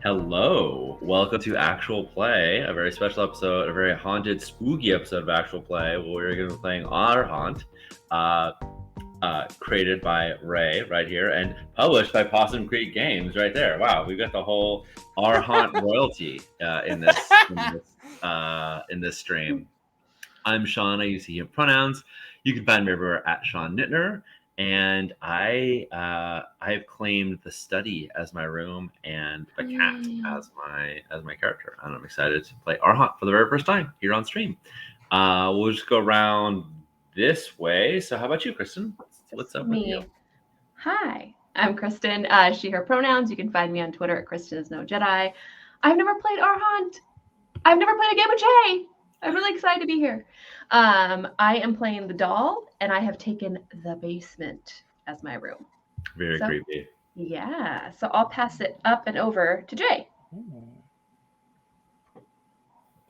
Hello, welcome to Actual Play, a very special episode, a very haunted, spooky episode of Actual Play, where we're going to be playing Our Haunt, created by Ray right here and published by Possum Creek Games right there. Wow, we've got the whole Our Haunt royalty in this stream. I'm Sean. I use he him pronouns. You can find me everywhere at Sean Nittner. And I have claimed the study as my room and the cat as my character. And I'm excited to play Our Haunt for the very first time here on stream. We'll just go around this way. So how about you, Kristen? What's up with you? Hi, I'm Kristen. She, her pronouns. You can find me on Twitter at KristenIsNoJedi. I've never played Our Haunt. I've never played a game of Jay. I'm really excited to be here. I am playing the doll, and I have taken the basement as my room. Very creepy. Yeah, so I'll pass it up and over to Jay.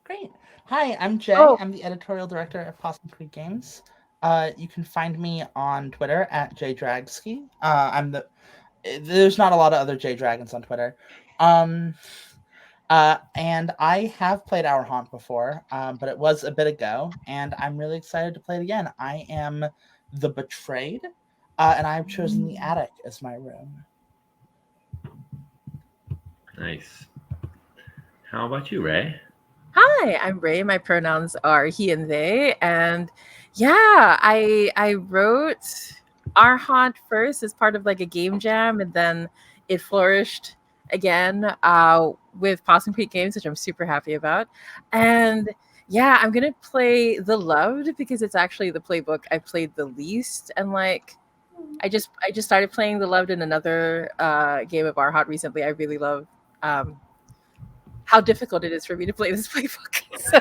Great. Hi, I'm Jay. I'm the editorial director at Possum Creek Games. You can find me on Twitter at JDragsky. There's not a lot of other J Dragons on Twitter. And I have played Our Haunt before, but it was a bit ago, and I'm really excited to play it again. I am the Betrayed, and I've chosen the attic as my room. Nice. How about you, Ray? Hi, I'm Ray. My pronouns are he and they, and yeah, I wrote Our Haunt first as part of like a game jam, and then it flourished again with Possum Creek Games, which I'm super happy about. And yeah, I'm gonna play The Loved because it's actually the playbook I played the least. And like I just started playing The Loved in another game of Our Haunt recently. I really love how difficult it is for me to play this playbook. So.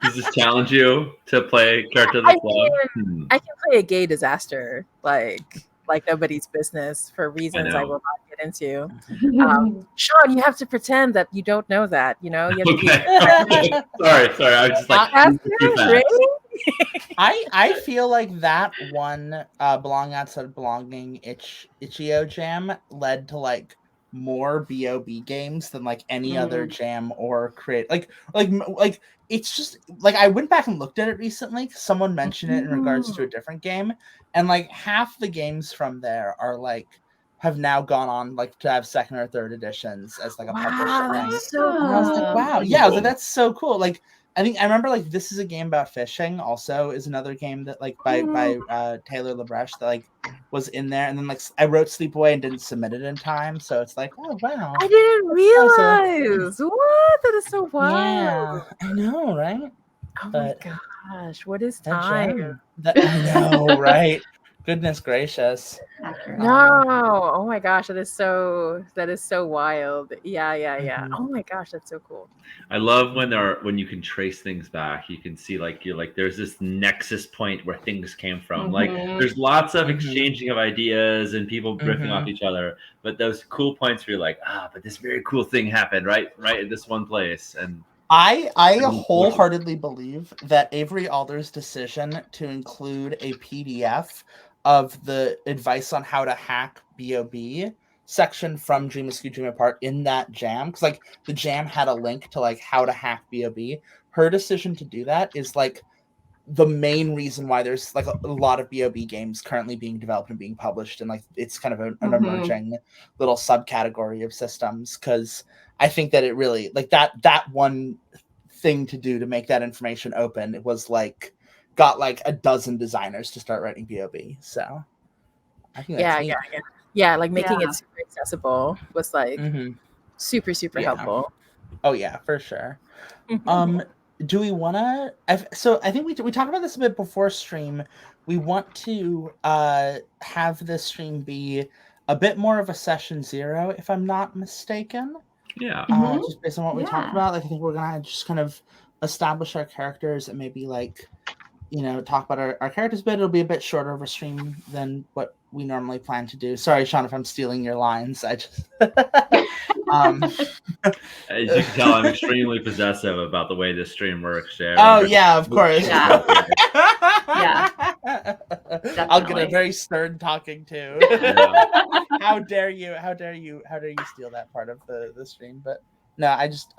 Does this challenge you to play character that's Loved? I can play a gay disaster like nobody's business for reasons I will not get into. Sean, you have to pretend that you don't know that, you know? You have to sorry. I was just like... I feel like that one Belong Outside Belonging Itch.io jam led to like more BOB games than like any other jam or create like it's just like I went back and looked at it recently. Someone mentioned it in regards to a different game, and like half the games from there are like have now gone on like to have second or third editions as like a published thing. So cool. And I was like, wow, yeah, I was like, that's so cool. Like I remember like This Is a Game About Fishing also is another game that like by Taylor LaBreche that like was in there, and then like I wrote Sleepaway and didn't submit it in time, so it's like, oh wow, I didn't realize what that is so wild. Yeah, I know, right? Oh my gosh, what is time? I know, right? Goodness gracious. No, oh my gosh, that is so wild. Yeah. Mm-hmm. Oh my gosh, that's so cool. I love when you can trace things back. You can see like there's this nexus point where things came from. Like there's lots of exchanging of ideas and people riffing off each other, but those cool points where you're like, but this very cool thing happened right in this one place. And I wholeheartedly believe that Avery Alder's decision to include a PDF of the advice on how to hack BOB section from Dream Askew, Dream Apart in that jam, because like the jam had a link to like how to hack BOB. Her decision to do that is like the main reason why there's like a lot of BOB games currently being developed and being published, and like it's kind of an emerging little subcategory of systems, because I think that it really like that one thing to do to make that information open, it was like got like a dozen designers to start writing BOB. So I think that's yeah, like making it super accessible was like super helpful. Oh yeah, for sure. Do we want to? So I think we talked about this a bit before stream. We want to have this stream be a bit more of a session zero, if I'm not mistaken. Yeah. Just based on what we talked about, like I think we're gonna just kind of establish our characters and maybe like, you know, talk about our characters a bit. It'll be a bit shorter of a stream than what we normally plan to do. Sorry, Sean, if I'm stealing your lines. I just as you can tell, I'm extremely possessive about the way this stream works, Jay. Oh yeah, of course. Yeah. I'll get a Definitely. very stern talking to. Yeah. How dare you steal that part of the stream? But no, I just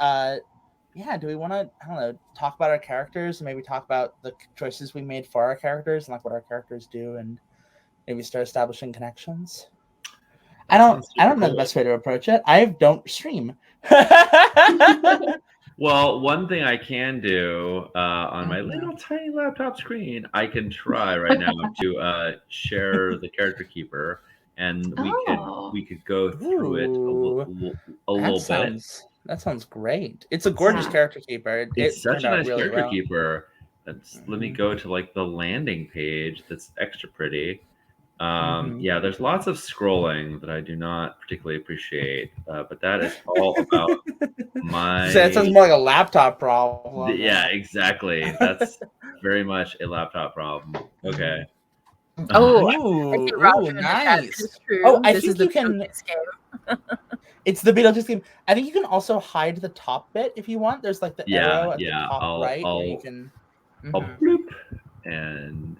yeah, do we want to, I don't know, talk about our characters and maybe talk about the choices we made for our characters and like what our characters do and maybe start establishing connections? I sounds don't super know the cool. best way to approach it. I don't stream. Well, one thing I can do on my Mhm. little tiny laptop screen, I can try right now to share the character keeper, and Oh. we could go through it a little bit. That sounds great. It's a gorgeous Yeah. character keeper. It's It such turned a out nice really character well. keeper. Let me Mhm. go to like the landing page. That's extra pretty. Mhm. Yeah, there's lots of scrolling that I do not particularly appreciate, but that is all about my. So that sounds more like a laptop problem. Yeah, exactly. That's very much a laptop problem. Okay. Oh, Ooh, thank you, Roger, in the chat. It nice. is true. Oh, I This is think the you can. Beetlejuice game. It's the Beetlejuice game. I think you can also hide the top bit if you want. There's like the Yeah, arrow at yeah. the top right where you I'll can. I'll Mhm. bloop and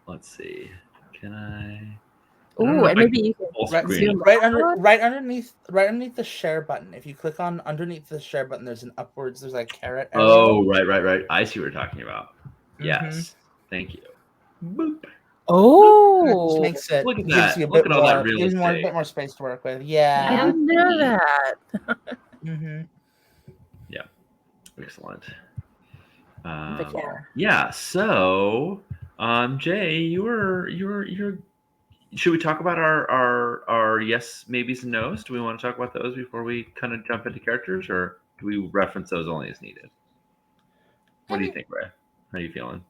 let's see. Can I? I don't Ooh, know if and I maybe can you can full Right, screen. zoom out. right underneath the share button. If you click on underneath the share button, there's an upwards. There's like a carrot arrow. Oh, right. I see what you're talking about. Mhm. Yes. Thank you. Boop. It Oh, just makes it Look at gives that. you a Look bit at all that more, real gives you a estate. bit more space to work with. I Yeah. didn't know that. Mm-hmm. Excellent. But yeah. Yeah. So, Jay, you're. Should we talk about our yes, maybes, and nos? Do we want to talk about those before we kind of jump into characters, or do we reference those only as needed? What do you think, Ray? How are you feeling?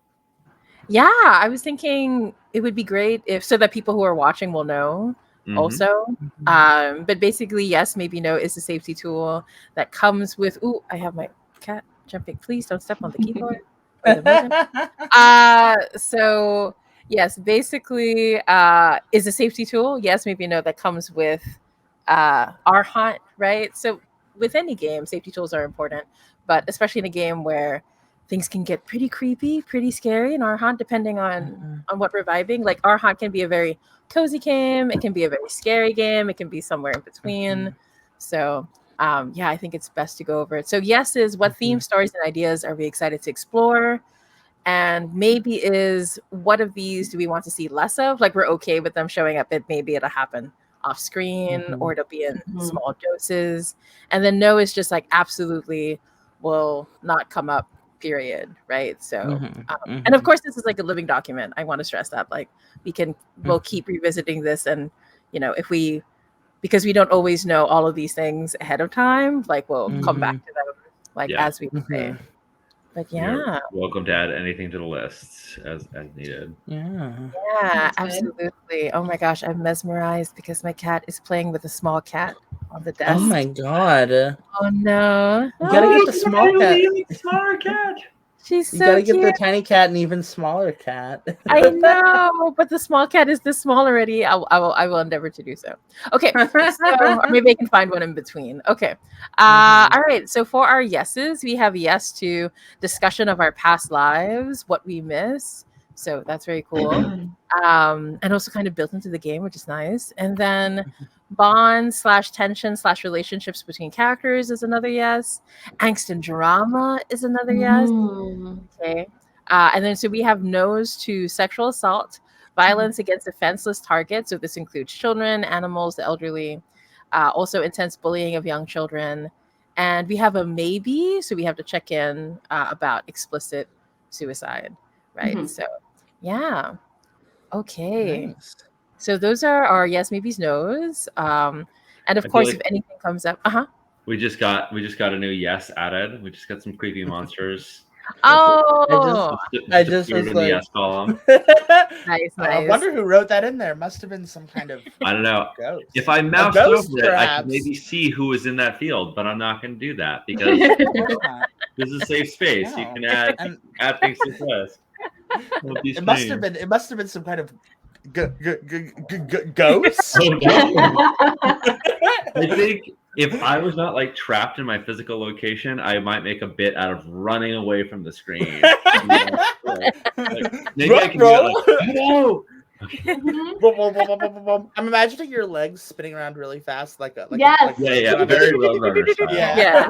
Yeah, I was thinking it would be great if so that people who are watching will know Mhm. also. Mm-hmm. But basically, yes, maybe no is a safety tool that comes with. Ooh, I have my cat jumping. Please don't step on the keyboard. or the modem. So yes, basically is a safety tool. Yes, maybe no that comes with Arhant, right? So with any game, safety tools are important, but especially in a game where things can get pretty creepy, pretty scary in Arhant, depending on what we're vibing. Like Arhant can be a very cozy game, it can be a very scary game, it can be somewhere in between. So yeah, I think it's best to go over it. So yes is what themes, stories, and ideas are we excited to explore? And maybe is what of these do we want to see less of? Like we're okay with them showing up, but maybe it'll happen off screen or it'll be in small doses. And then no is just like absolutely will not come up, period. Right. So and of course this is like a living document. I want to stress that like we'll keep revisiting this, and you know, if we because we don't always know all of these things ahead of time, like we'll come back to them like as we say. But yeah, You're welcome to add anything to the list as needed. Yeah, absolutely. Oh my gosh, I'm mesmerized because my cat is playing with a small cat on the desk. Oh my god! Oh no! You gotta get the small cat. Smaller cat. She's You so gotta cute. get the tiny cat and even smaller cat. I know, but the small cat is this small already. I will endeavor to do so. Okay, so or maybe I can find one in between. Okay, all right. So for our yeses, we have yes to discussion of our past lives, what we miss. So that's very cool, and also kind of built into the game, which is nice. And then bonds / tension / relationships between characters is another yes. Angst and drama is another yes. Okay. And then so we have no's to sexual assault, violence against defenseless targets. So this includes children, animals, the elderly, also intense bullying of young children. And we have a maybe. So we have to check in about explicit suicide, right? So yeah. Okay. Nice. So those are our yes, maybes, no's. And of course, if anything comes up, we just got a new yes added. We just got some creepy monsters. Oh, I just was in like, the yes column. nice. I wonder who wrote that in there. Must have been some kind of I don't know. ghost. If I mouse ghost, over it, I perhaps. can maybe see who was in that field, but I'm not going to do that because this is a safe space. No. You can add things to the list. It must have been some kind of ghost. I think if I was not like trapped in my physical location, I might make a bit out of running away from the screen. Maybe I can do it like, no. Mhm. I'm imagining your legs spinning around really fast, like Yes. Yeah, very Roadrunner style. Yeah.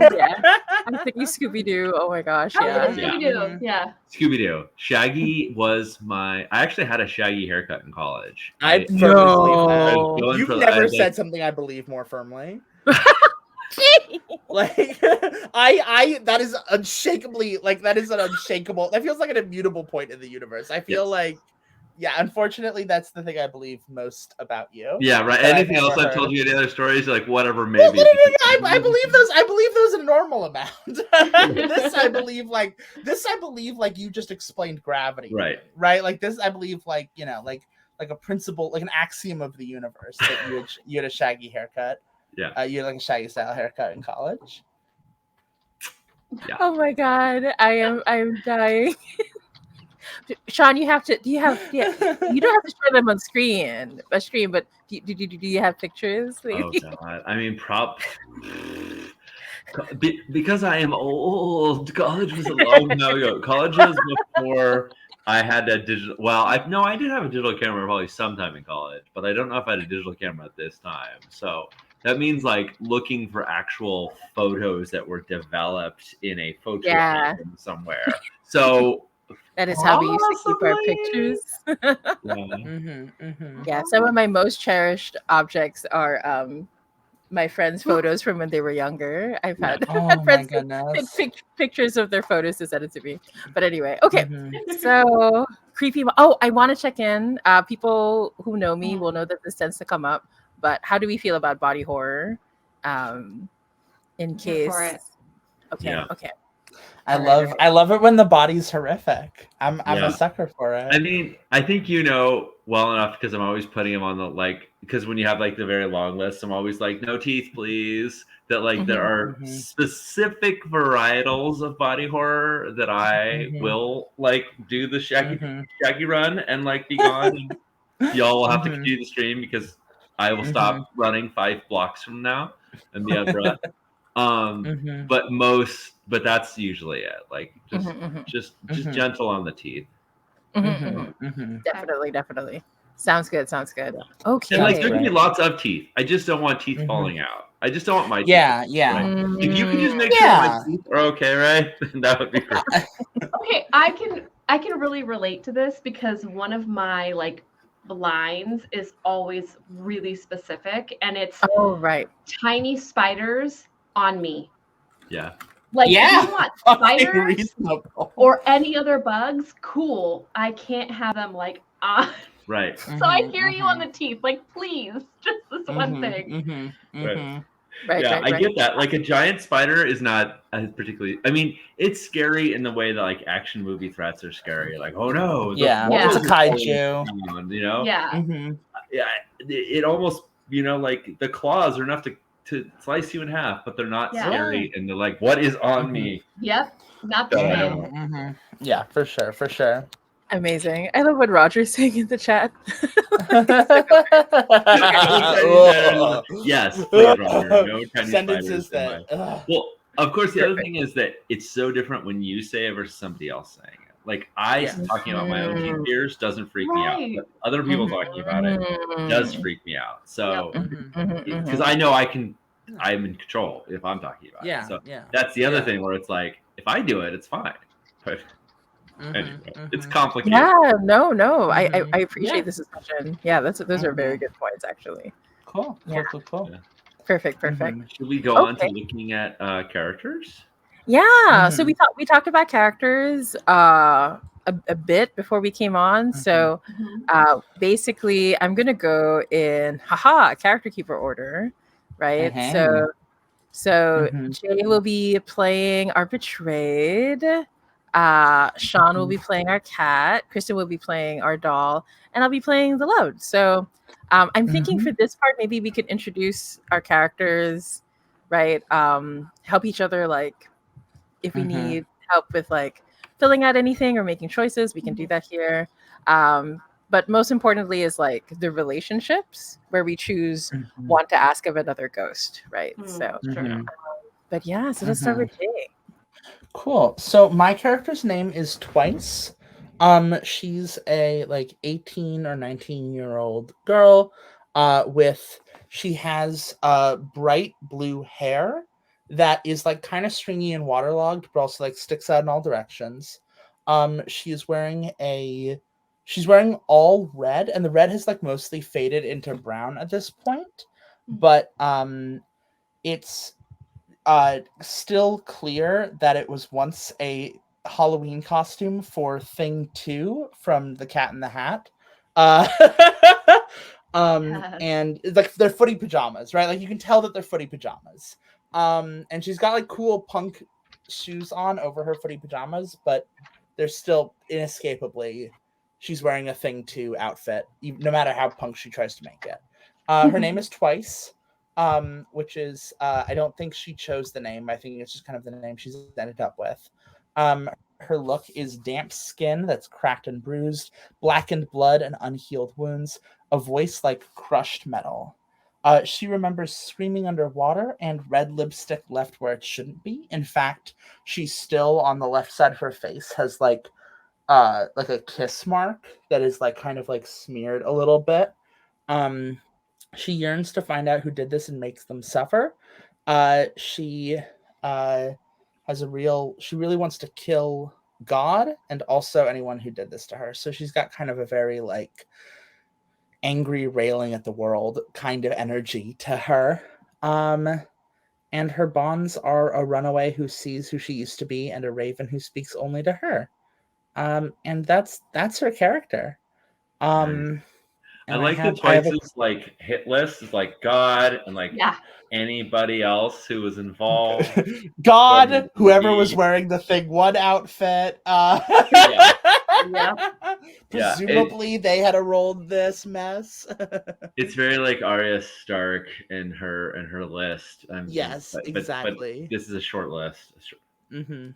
I'm thinking Scooby Doo. Oh my gosh, I was yeah. thinking Scooby-Doo. Yeah. Scooby Doo. Shaggy was I actually had a Shaggy haircut in college. I firmly believe that. No. You've never said something I believe more firmly. Like I that is unshakably that is an unshakable, that feels like an immutable point in the universe. I feel like unfortunately that's the thing I believe most about you. Yeah, right. that Anything I've else ever I've told heard. you any other stories, like whatever, Well, maybe. I believe those in a normal amount. This I believe like you just explained gravity. Right. Right? Like this I believe like a principle, like an axiom of the universe that you had a Shaggy haircut. Yeah. You had like a Shaggy style haircut in college. Oh my god, I'm dying. Sean, you don't have to show them on screen, but do you have pictures? Oh god. I mean, because I am old. College was a long time ago. College was before I had a digital. Well, I did have a digital camera probably sometime in college, but I don't know if I had a digital camera at this time. So that means like looking for actual photos that were developed in a photo album somewhere. So that is how we used to keep our pictures. Yeah, some of my most cherished objects are my friends' photos from when they were younger. I've had friends take pictures of their photos to send it to me. But anyway, okay. So creepy. Oh, I want to check in. People who know me will know that this tends to come up. But how do we feel about body horror? In case. Okay. I love it when the body's horrific. I'm a sucker for it. I mean, I think you know well enough because I'm always putting him on the because when you have like the very long list, I'm always like, no teeth, please. That there are specific varietals of body horror that I will do the shaggy run and be gone. And y'all will have to continue the stream because I will stop running 5 blocks from now and be out of breath. But that's usually it. Just gentle on the teeth. Definitely. Sounds good. Okay. And there can be lots of teeth. I just don't want teeth falling out. I just don't want my teeth. Yeah. Right? If you can just make sure my teeth are okay, right? That would be great. Okay, I can really relate to this because one of my lines is always really specific, and it's tiny spiders on me. Yeah. If you want spiders or any other bugs, cool. I can't have them on. Right. So I hear you on the teeth. Please, just this one thing. Right. I get that. A giant spider is not particularly. I mean, it's scary in the way that action movie threats are scary. Oh no. It's a kaiju. You know. Yeah. Yeah. It almost the claws are enough to slice you in half, but they're not scary, and they're what is on me? Yep. Not the same. Yeah, for sure. Amazing. I love what Roger's saying in the chat. Yes, please, Roger. No tiny sentences spiders well, of course, the other thing is that it's so different when you say it versus somebody else saying it. Talking about my own teeth fears doesn't freak me out, but other people talking about it does freak me out. So, because I know I'm in control if I'm talking about it. So that's the other thing where it's if I do it, it's fine. But anyway, it's complicated. Yeah, no. I appreciate this discussion. Yeah, those are very good points, actually. Cool. Yeah. Cool. Yeah. Perfect. Should we go on to looking at characters? Yeah. So we talked about characters a bit before we came on. So basically, I'm gonna go in character keeper order, right? So Jay will be playing our betrayed. Sean will be playing our cat. Kristen will be playing our doll, and I'll be playing the load. So I'm thinking for this part, maybe we could introduce our characters, right? Help each other, if we need help with filling out anything or making choices, we can do that here. but most importantly is like the relationships where we choose Mhm. what to ask of another ghost, right? So, Sure. Mhm. but yeah, so let's start with Jay. Cool. So my character's name is Twice. She's a like 18 or 19-year-old girl. She has bright blue hair that is like kind of stringy and waterlogged, but also like sticks out in all directions. She's wearing all red, and the red has like mostly faded into brown at this point. But it's still clear that it was once a Halloween costume for Thing 2 from The Cat in the Hat. Yes. And like they're footy pajamas, right? Like you can tell that they're footy pajamas. And she's got like cool punk shoes on over her footy pajamas, but they're still inescapably she's wearing a Thing 2 outfit, no matter how punk she tries to make it. Her name is Twice. Which is I don't think she chose the name. I think it's just kind of the name she's ended up with. Her look is damp skin that's cracked and bruised, blackened blood and unhealed wounds, a voice like crushed metal. She remembers screaming underwater and red lipstick left where it shouldn't be. In fact, she's still on the left side of her face has like a kiss mark that is like kind of like smeared a little bit. She yearns to find out who did this and makes them suffer. She she really wants to kill God and also anyone who did this to her. So she's got kind of a very like angry railing at the world kind of energy to her. And her bonds are a runaway who sees who she used to be and a raven who speaks only to her. And that's her character. I like the Twice's like hit list is like God and like anybody else who was involved. God, whoever was wearing the Thing 1 outfit. Presumably they had a role in this mess. It's very like Arya Stark in her list. Yes, exactly. But this is a short list. I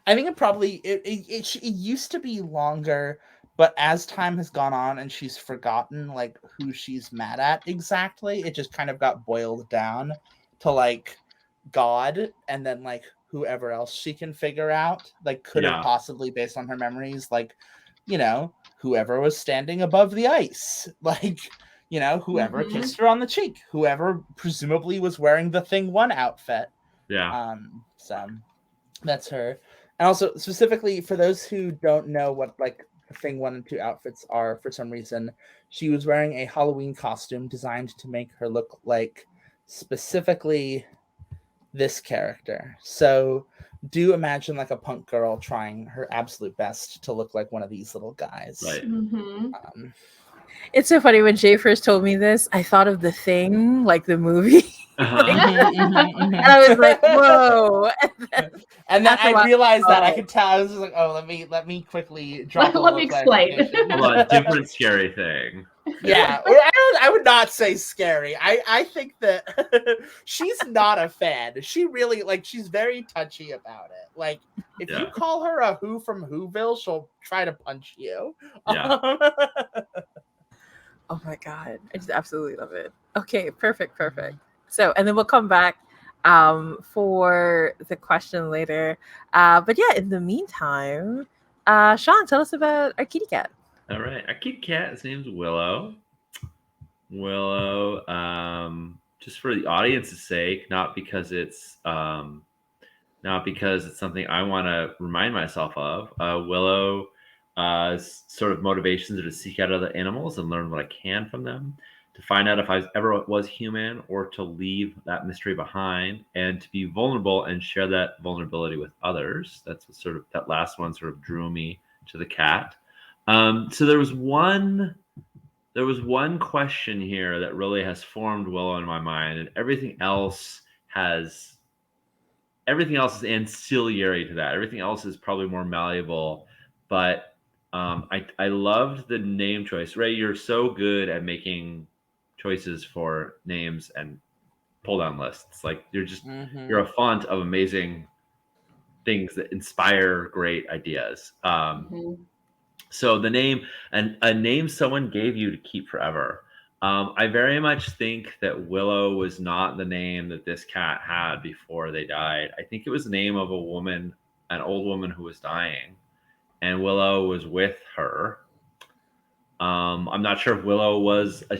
think it probably it used to be longer, but as time has gone on and she's forgotten like who she's mad at exactly, it just kind of got boiled down to like God and then like whoever else she can figure out, like could have possibly based on her memories, like, you know, whoever was standing above the ice, like, you know, whoever kissed her on the cheek, whoever presumably was wearing the Thing 1 outfit. So that's her. And also specifically for those who don't know what like the Thing 1 and 2 outfits are, for some reason she was wearing a Halloween costume designed to make her look like specifically this character. So do imagine like a punk girl trying her absolute best to look like one of these little guys. Right. It's so funny when Jay first told me this, I thought of The Thing, like the movie. And I was like, whoa. And then I realized that I could tell. I was just like, oh, let me quickly drop let me explain. Hold on, different scary thing. Yeah, I would not say scary. I think that she's not a fan. She really she's very touchy about it. Like if you call her a Who from Whoville, she'll try to punch you. Yeah. Oh my god, I just absolutely love it. Okay, perfect. So, and then we'll come back for the question later. But yeah, in the meantime, Sean, tell us about our kitty cat. All right, our kitty cat, his name's Willow. Willow, just for the audience's sake, not because it's something I want to remind myself of. Willow. Sort of motivations are to seek out other animals and learn what I can from them, to find out if I ever was human or to leave that mystery behind, and to be vulnerable and share that vulnerability with others. That's what sort of that last one sort of drew me to the cat. So there was one question here that really has formed Willow in my mind, and everything else is ancillary to that. Everything else is probably more malleable, but I loved the name choice. Ray, you're so good at making choices for names and pull down lists. Like you're a font of amazing things that inspire great ideas. So the name, and a name someone gave you to keep forever. I very much think that Willow was not the name that this cat had before they died. I think it was the name of a woman, an old woman who was dying, and Willow was with her. I'm not sure if Willow was a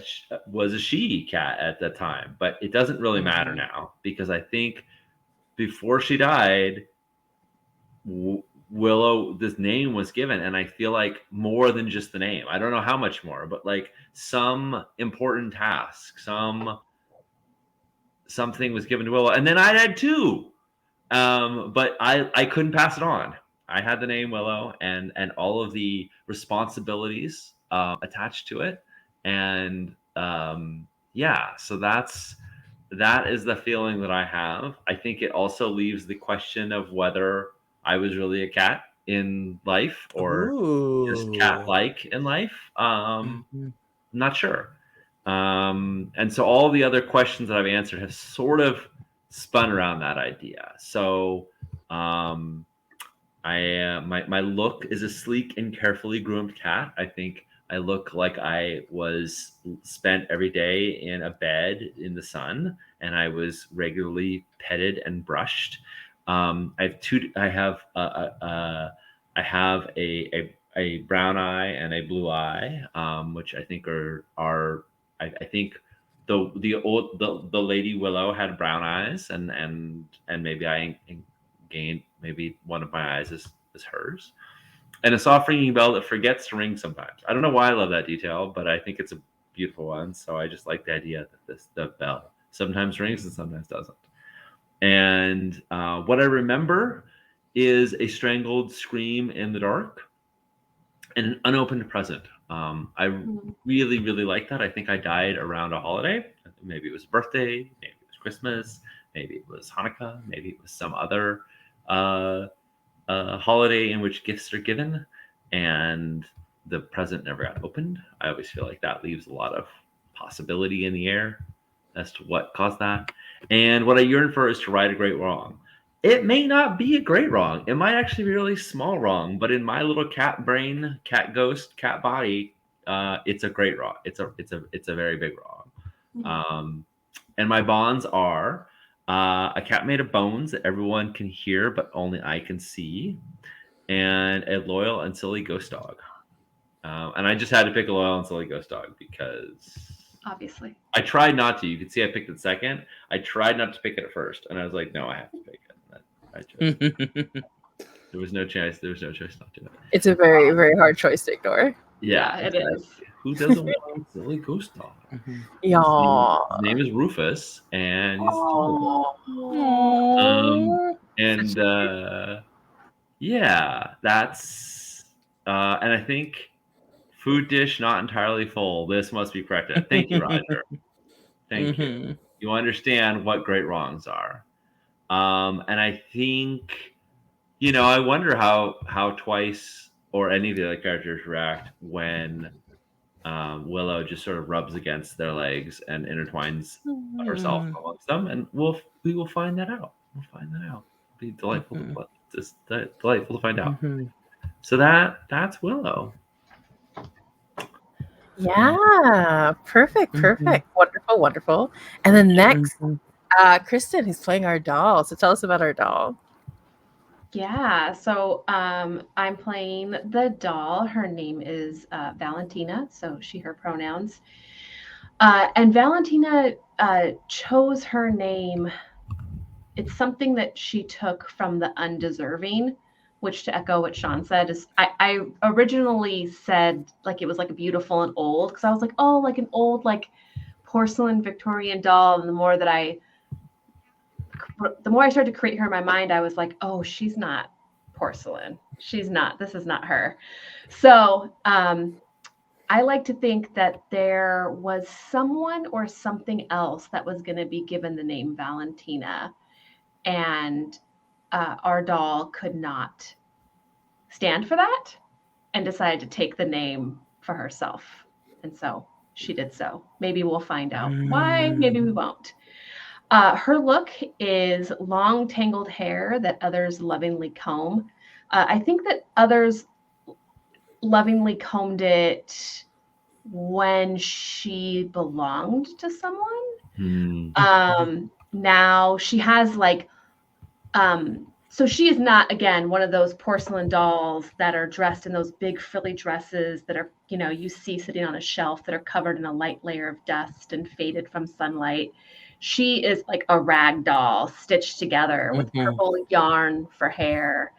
she cat at the time, but it doesn't really matter now because I think before she died, Willow, this name was given, and I feel like more than just the name. I don't know how much more, but like some important task, something was given to Willow, and then I had two, but I couldn't pass it on. I had the name Willow and all of the responsibilities attached to it, and yeah, so that is the feeling that I have. I think it also leaves the question of whether I was really a cat in life or just cat-like in life. I'm not sure. And so all the other questions that I've answered have sort of spun around that idea. So my look is a sleek and carefully groomed cat. I think I look like I was spent every day in a bed in the sun, and I was regularly petted and brushed. I have two. I have a brown eye and a blue eye, which I think are I think the lady Willow had brown eyes, and maybe I gained maybe one of my eyes is hers, and a soft ringing bell that forgets to ring sometimes. I don't know why I love that detail, but I think it's a beautiful one. So I just like the idea that the bell sometimes rings and sometimes doesn't. And what I remember is a strangled scream in the dark and an unopened present. I really, really like that. I think I died around a holiday. Maybe it was a birthday, maybe it was Christmas, maybe it was Hanukkah, maybe it was some other holiday in which gifts are given and the present never got opened. I always feel like that leaves a lot of possibility in the air as to what caused that. And what I yearn for is to right a great wrong. It may not be a great wrong. It might actually be a really small wrong, but in my little cat brain, cat ghost, cat body, it's a great wrong. It's a very big wrong. And my bonds are a cat made of bones that everyone can hear, but only I can see, and a loyal and silly ghost dog. And I just had to pick a loyal and silly ghost dog because obviously I tried not to. You can see I picked it second. I tried not to pick it at first, and I was like, no, I have to pick it. There was no chance. There was no choice not to. It's a very, very hard choice to ignore. Yeah, it is. Who doesn't want a silly ghost dog? Yeah. His name is Rufus, and he's yeah, that's and I think food dish not entirely full. This must be corrected. Thank you, Roger. Thank you. You understand what great wrongs are. And I think, I wonder how Twice or any of the other characters react when Willow just sort of rubs against their legs and intertwines herself amongst them, and we will find that out. We'll find that out. It'll be delightful delightful to find out. So that's Willow. Yeah, perfect. Wonderful, wonderful. And then next, Kristen, who's playing our doll. So tell us about our doll. Yeah, so I'm playing the doll. Her name is Valentina, so she, her pronouns. And Valentina chose her name. It's something that she took from The Undeserving, which, to echo what Sean said, is I originally said like it was like a beautiful and old, because I was like, oh, like an old like porcelain Victorian doll. And the more I started to create her in my mind, I was like, oh, she's not porcelain. She's not. This is not her. So I like to think that there was someone or something else that was going to be given the name Valentina, and our doll could not stand for that and decided to take the name for herself. And so she did so. Maybe we'll find out why. Maybe we won't. Her look is long tangled hair that others lovingly comb. I think that others lovingly combed it when she belonged to someone. Now she has like, so she is not, again, one of those porcelain dolls that are dressed in those big frilly dresses that are, you see sitting on a shelf that are covered in a light layer of dust and faded from sunlight. She is like a rag doll stitched together with purple yarn for hair.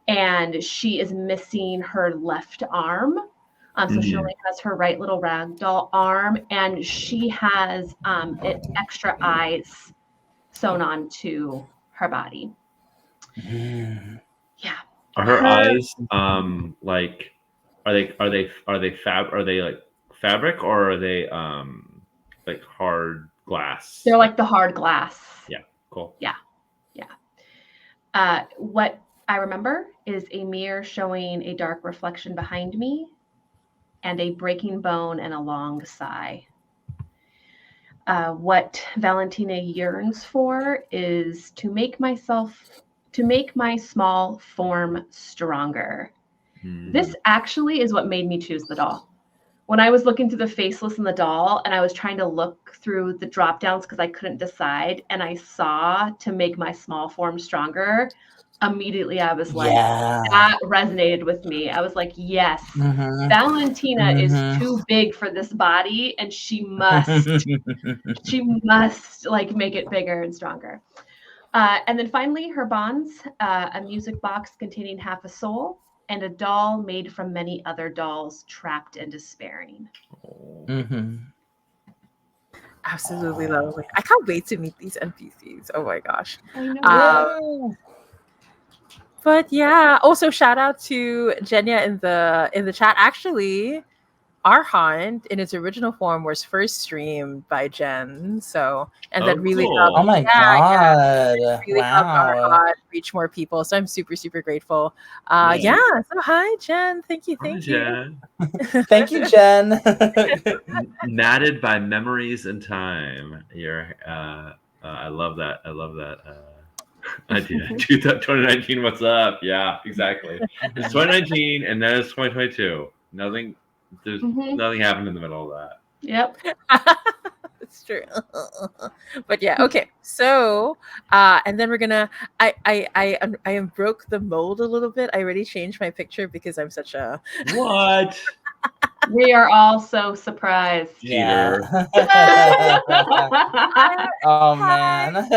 And she is missing her left arm. So she only has her right little rag doll arm, and she has extra eyes sewn onto her body. Yeah. Are her eyes like are they like fabric, or are they like hard glass? They're like the hard glass. Yeah, cool. Yeah. What I remember is a mirror showing a dark reflection behind me and a breaking bone and a long sigh. What Valentina yearns for is to make my small form stronger. This actually is what made me choose the doll. When I was looking through the faceless in the doll and I was trying to look through the drop downs because I couldn't decide, and I saw to make my small form stronger, immediately I was like, that resonated with me. I was like, yes, Valentina is too big for this body, and she must like make it bigger and stronger. And then finally, her bonds, a music box containing half a soul, and a doll made from many other dolls trapped and despairing. Absolutely lovely. I can't wait to meet these NPCs. Oh my gosh. I know. But yeah, also shout out to Jenya in the chat. Actually, Arhant in its original form was first streamed by Jen. So that really cool. helped. Oh my god. Really helped Arhant reach more people. So I'm super, super grateful. Yeah. So hi Jen. Thank you. Hi, Jen. Thank you, Jen. Matted by memories and time. I love that. Idea. 2019, what's up? Yeah, exactly. It's 2019 and then it's 2022. There's nothing happened in the middle of that. Yep. It's true. But yeah, okay. So and then we're gonna I broke the mold a little bit. I already changed my picture because I'm such a What? We are all so surprised. Cheater. Oh man.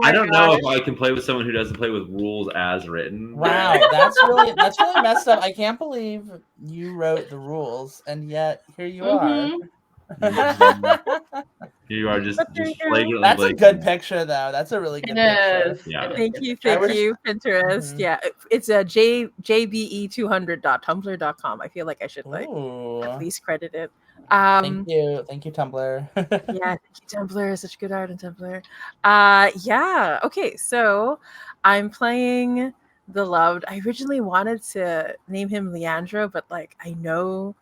I don't know if I can play with someone who doesn't play with rules as written. Wow, that's really messed up. I can't believe you wrote the rules, and yet here you are. You are just flagrantly. That's a good picture, though. That's a really good picture. Yeah. Thank you, Pinterest. Yeah, it's a jbe200.tumblr.com. I feel like I should at least credit it. Thank you, Tumblr. Yeah, thank you, Tumblr. Such good art on Tumblr. Yeah. Okay, so I'm playing the Loved. I originally wanted to name him Leandro, but like I know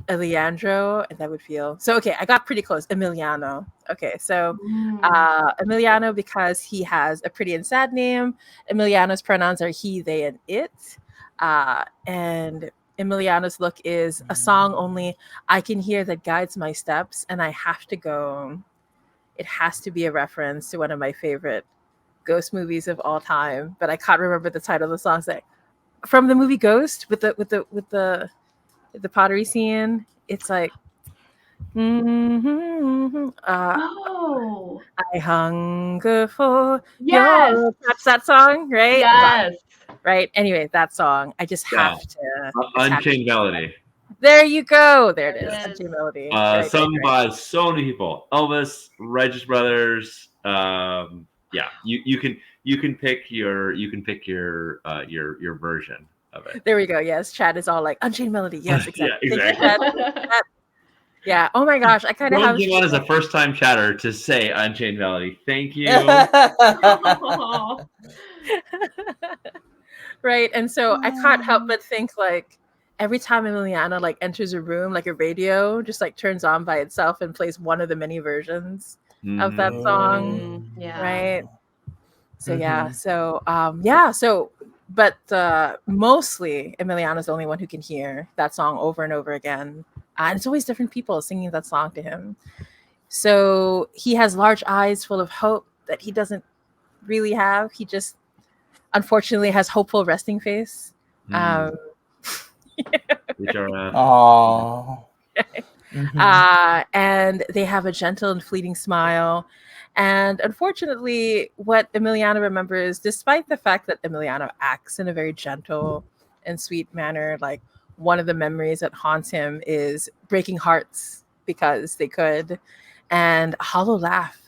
Leandro, and that would feel so. Okay, I got pretty close. Emiliano. Okay, so Emiliano because he has a pretty and sad name. Emiliano's pronouns are he, they, and it. And Emiliano's look is a song only I can hear that guides my steps, and I have to go. It has to be a reference to one of my favorite ghost movies of all time, but I can't remember the title of the song. Like from the movie Ghost with the pottery scene. It's like I hunger for your... That's that song, right? Yes. Right. Anyway, that song. I just have to. Unchained Melody. There you go. There it is. Unchained Melody. Sung by so many people. Elvis, Righteous Brothers. Yeah, you can pick your version of it. There we go. Yes, Chad is all like Unchained Melody. Yes, exactly. Yeah, exactly. Yeah. Oh my gosh, I kind of have. One is a first-time chatter to say Unchained Melody. Thank you. Right, and so I can't help but think like every time Emiliana like enters a room, like a radio just like turns on by itself and plays one of the many versions of that song. Yeah. Right. So yeah. So yeah. So but mostly Emiliano's the only one who can hear that song over and over again. And it's always different people singing that song to him. So he has large eyes full of hope that he doesn't really have. He just unfortunately has hopeful resting face. Which are, Oh. And they have a gentle and fleeting smile. And unfortunately, what Emiliano remembers, despite the fact that Emiliano acts in a very gentle and sweet manner, like one of the memories that haunts him is breaking hearts because they could, and a hollow laugh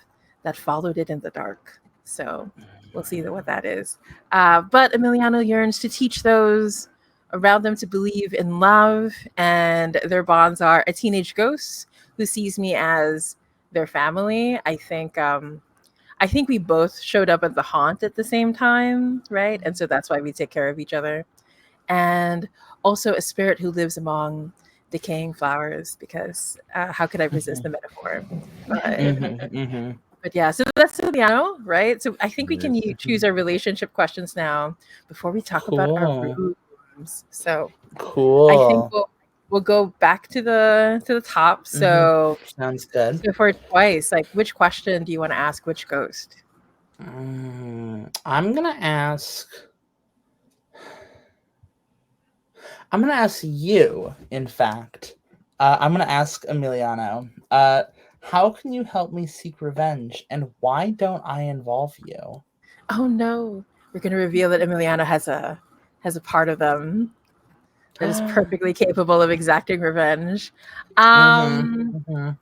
that followed it in the dark. So we'll see what that is. But Emiliano yearns to teach those around them to believe in love, and their bonds are a teenage ghost who sees me as their family. I think we both showed up at the haunt at the same time, right? And so that's why we take care of each other. And also a spirit who lives among decaying flowers, because how could I resist the metaphor? But yeah, so that's Emiliano, right? So I think we can choose our relationship questions now before we talk about our rooms. So cool. I think we'll go back to the top. So sounds good. So for Twice, like, which question do you want to ask which ghost? I'm gonna ask you. In fact, I'm gonna ask Emiliano. How can you help me seek revenge, and why don't I involve you? Oh no, we're gonna reveal that Emiliano has a part of them that is perfectly capable of exacting revenge. I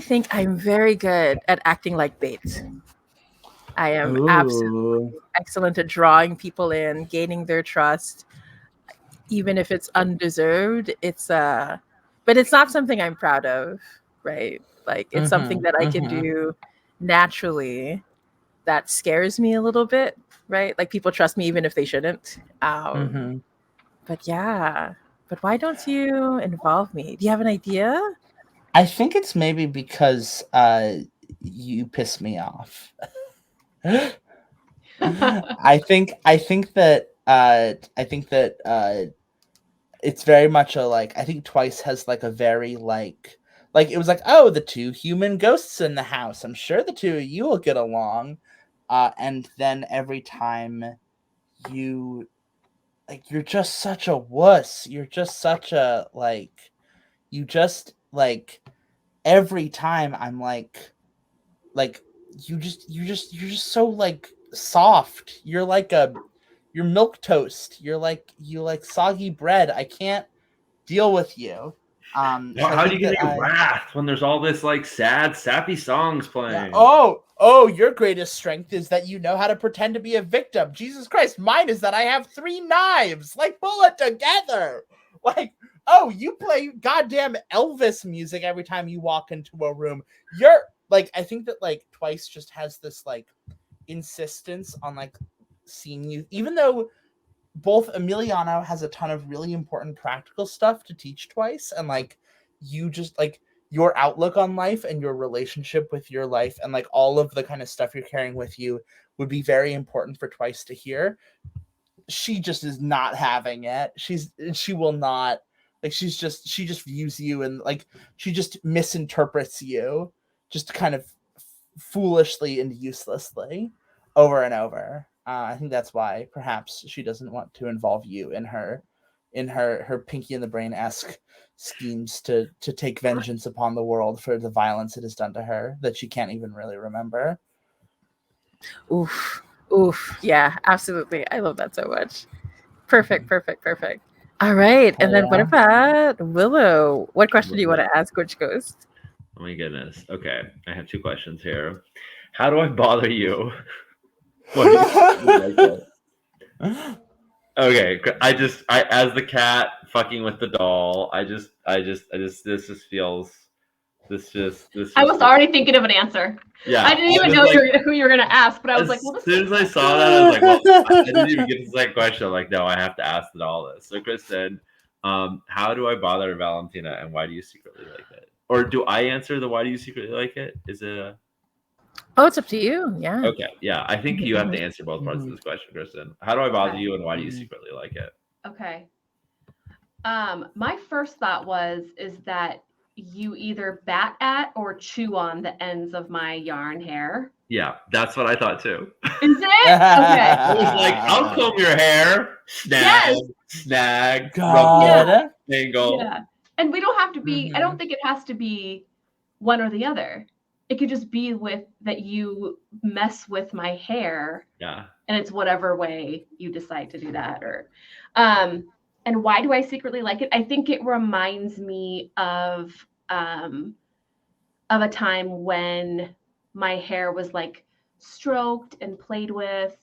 think I'm very good at acting like bait. I am absolutely excellent at drawing people in, gaining their trust, even if it's undeserved. But it's not something I'm proud of, right? Like, it's something that I can do naturally that scares me a little bit, right? Like, people trust me even if they shouldn't. But yeah, but why don't you involve me? Do you have an idea? I think it's maybe because you piss me off. I think that it's very much a like. I think Twice has like a very like it was like, oh, the two human ghosts in the house. I'm sure the two of you will get along. And then every time you're just such a wuss. You're just such a every time I'm like you're just so like soft. You're milk toast. You like soggy bread. I can't deal with you. How do you get any wrath when there's all this like sad, sappy songs playing? Yeah. Oh, your greatest strength is that you know how to pretend to be a victim. Jesus Christ, mine is that I have 3 knives. Like, pull it together. Like, oh, you play goddamn Elvis music every time you walk into a room. You're like, I think that like Twice just has this like insistence on like seeing you, even though both Emiliano has a ton of really important practical stuff to teach Twice, and like you just like your outlook on life and your relationship with your life and like all of the kind of stuff you're carrying with you would be very important for Twice to hear. She just is not having it. She will not, like, she just views you and like she just misinterprets you just kind of foolishly and uselessly over and over. I think that's why perhaps she doesn't want to involve you in her Pinky and the Brain-esque schemes to take vengeance upon the world for the violence it has done to her that she can't even really remember. Oof. Yeah, absolutely. I love that so much. Perfect. All right. And then what about Willow? What question do you want to ask which ghost? Oh my goodness. Okay. I have 2 questions here. How do I bother you? Okay. I as the cat fucking with the doll, this I was already thinking of an answer. Yeah. I didn't even know who you were gonna ask, but I was like, well, as soon as I saw that, I was like, well, I didn't even get to the second question. I'm like, no, I have to ask the doll this. So Kristen, how do I bother Valentina, and why do you secretly like it? Or do I answer the why do you secretly like it? Is it Oh, it's up to you. Yeah. Okay, yeah. I think you have to answer both parts of Mhm. this question, Kristen. How do I bother Okay. you, and why do you Mhm. secretly like it? Okay. My first thought is that you either bat at or chew on the ends of my yarn hair. Yeah, that's what I thought too. Is it? Okay. I was like, I'll comb your hair. Snag, Yes. snag, rub, God. angle. Yeah. And we don't have to be, I Mhm. don't think it has to be one or the other. It could just be with that you mess with my hair Yeah. and it's whatever way you decide to do that. Or and why do I secretly like it? I think it reminds me of a time when my hair was like stroked and played with.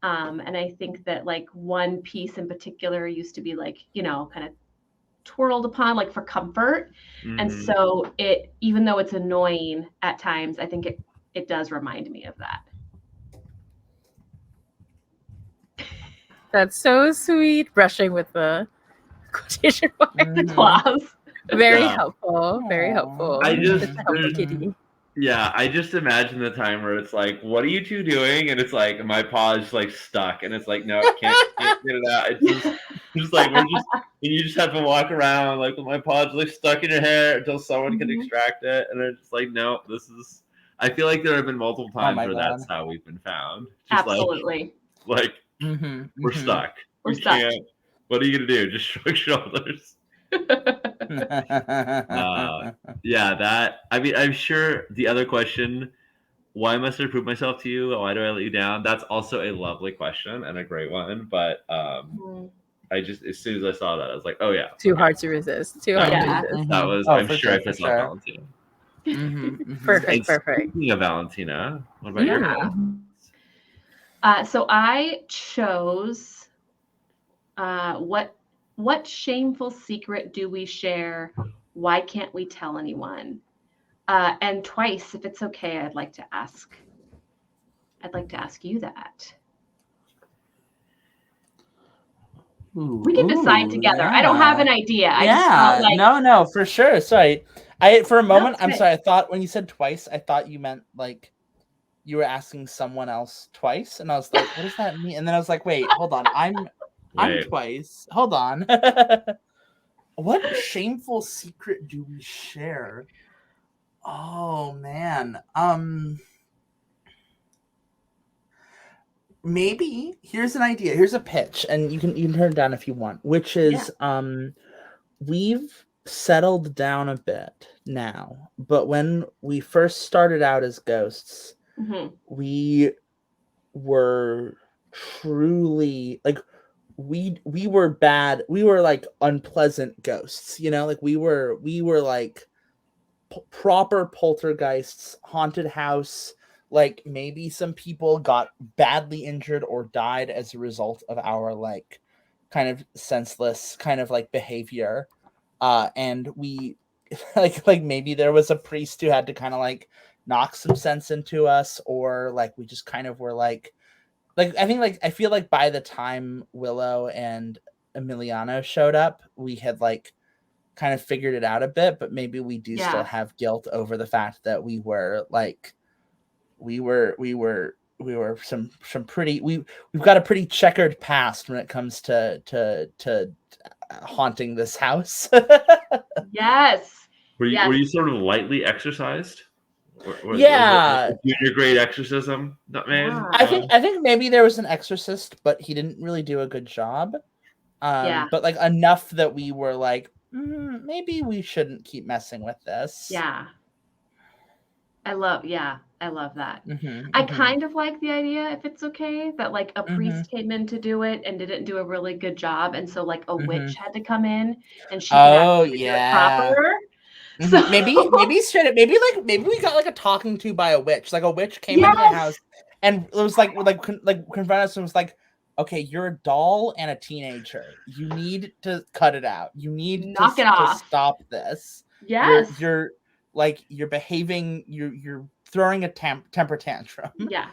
And I think that like one piece in particular used to be like, kind of twirled upon like for comfort. And Mhm. so it, even though it's annoying at times, I think it does remind me of that. That's so sweet. Brushing with the quotation mark. Mhm. Applause. Very Yeah. helpful. Very Aw. helpful. I just- Such a helpful there's- kitty. Yeah, I just imagine the time where it's like, what are you two doing? And it's like my paw's like stuck, and it's like, no, it can't get it out. It's just like and you just have to walk around like with my paw's like stuck in your hair until someone can Mhm. extract it, and it's like, no, this is. I feel like there have been multiple times my where God. that's how we've been found. Just Absolutely. like Mhm, we're mhm. stuck. We're We stuck. can't. What are you gonna do? Just shrug shoulders. Yeah, that. I mean, I'm sure the other question, why must I prove myself to you? Why do I let you down? That's also a lovely question and a great one. But Mhm. I just, as soon as I saw that, I was like, oh yeah, Too okay. hard to resist. Too hard to Yeah. resist. That was. Oh, I'm for sure I sure, for pissed off sure. Valentina. Mhm, mhm. Perfect. And Perfect. speaking of Valentina, what about your Yeah. pick? So I chose what shameful secret do we share? Why can't we tell anyone? And twice, if it's okay, I'd like to ask you that. We can decide together. I don't have an idea. I just felt like no, for sure. Sorry, for a moment, I'm okay. sorry. I thought when you said twice, I thought you meant like you were asking someone else twice, and I was like, what does that mean? And then I was like, wait, hold on, I'm Wait. twice. Hold on. What shameful secret do we share? Oh man. Maybe here's an idea. Here's a pitch, and you can turn it down if you want. Which is, we've settled down a bit now, but when we first started out as ghosts, Mhm. we were truly like we were bad. We were like unpleasant ghosts, like we were like proper poltergeists, haunted house. Like maybe some people got badly injured or died as a result of our like kind of senseless kind of like behavior. And we like maybe there was a priest who had to kind of like knock some sense into us, or like we just kind of were like I think like I feel like by the time Willow and Emiliano showed up, we had like kind of figured it out a bit, but maybe we do still have guilt over the fact that we were like we were some pretty we've got a pretty checkered past when it comes to haunting this house. Yes. Were Yes. you sort of lightly exercised? Yeah. Was it junior grade exorcism not made? Yeah. I think maybe there was an exorcist, but he didn't really do a good job. But like enough that we were like, maybe we shouldn't keep messing with this. Yeah. I love that. Mhm, I mhm. kind of like the idea, if it's okay, that like a priest came in to do it and didn't do a really good job, and so like a witch had to come in and she could actually do it proper. So Maybe straight up, maybe we got like a talking to by a witch. Like a witch came into the house and it was like confronted us and was like, okay, you're a doll and a teenager. You need to cut it out. You need knock it to off. stop this. Yes. You're behaving. You're throwing a temper tantrum. Yeah.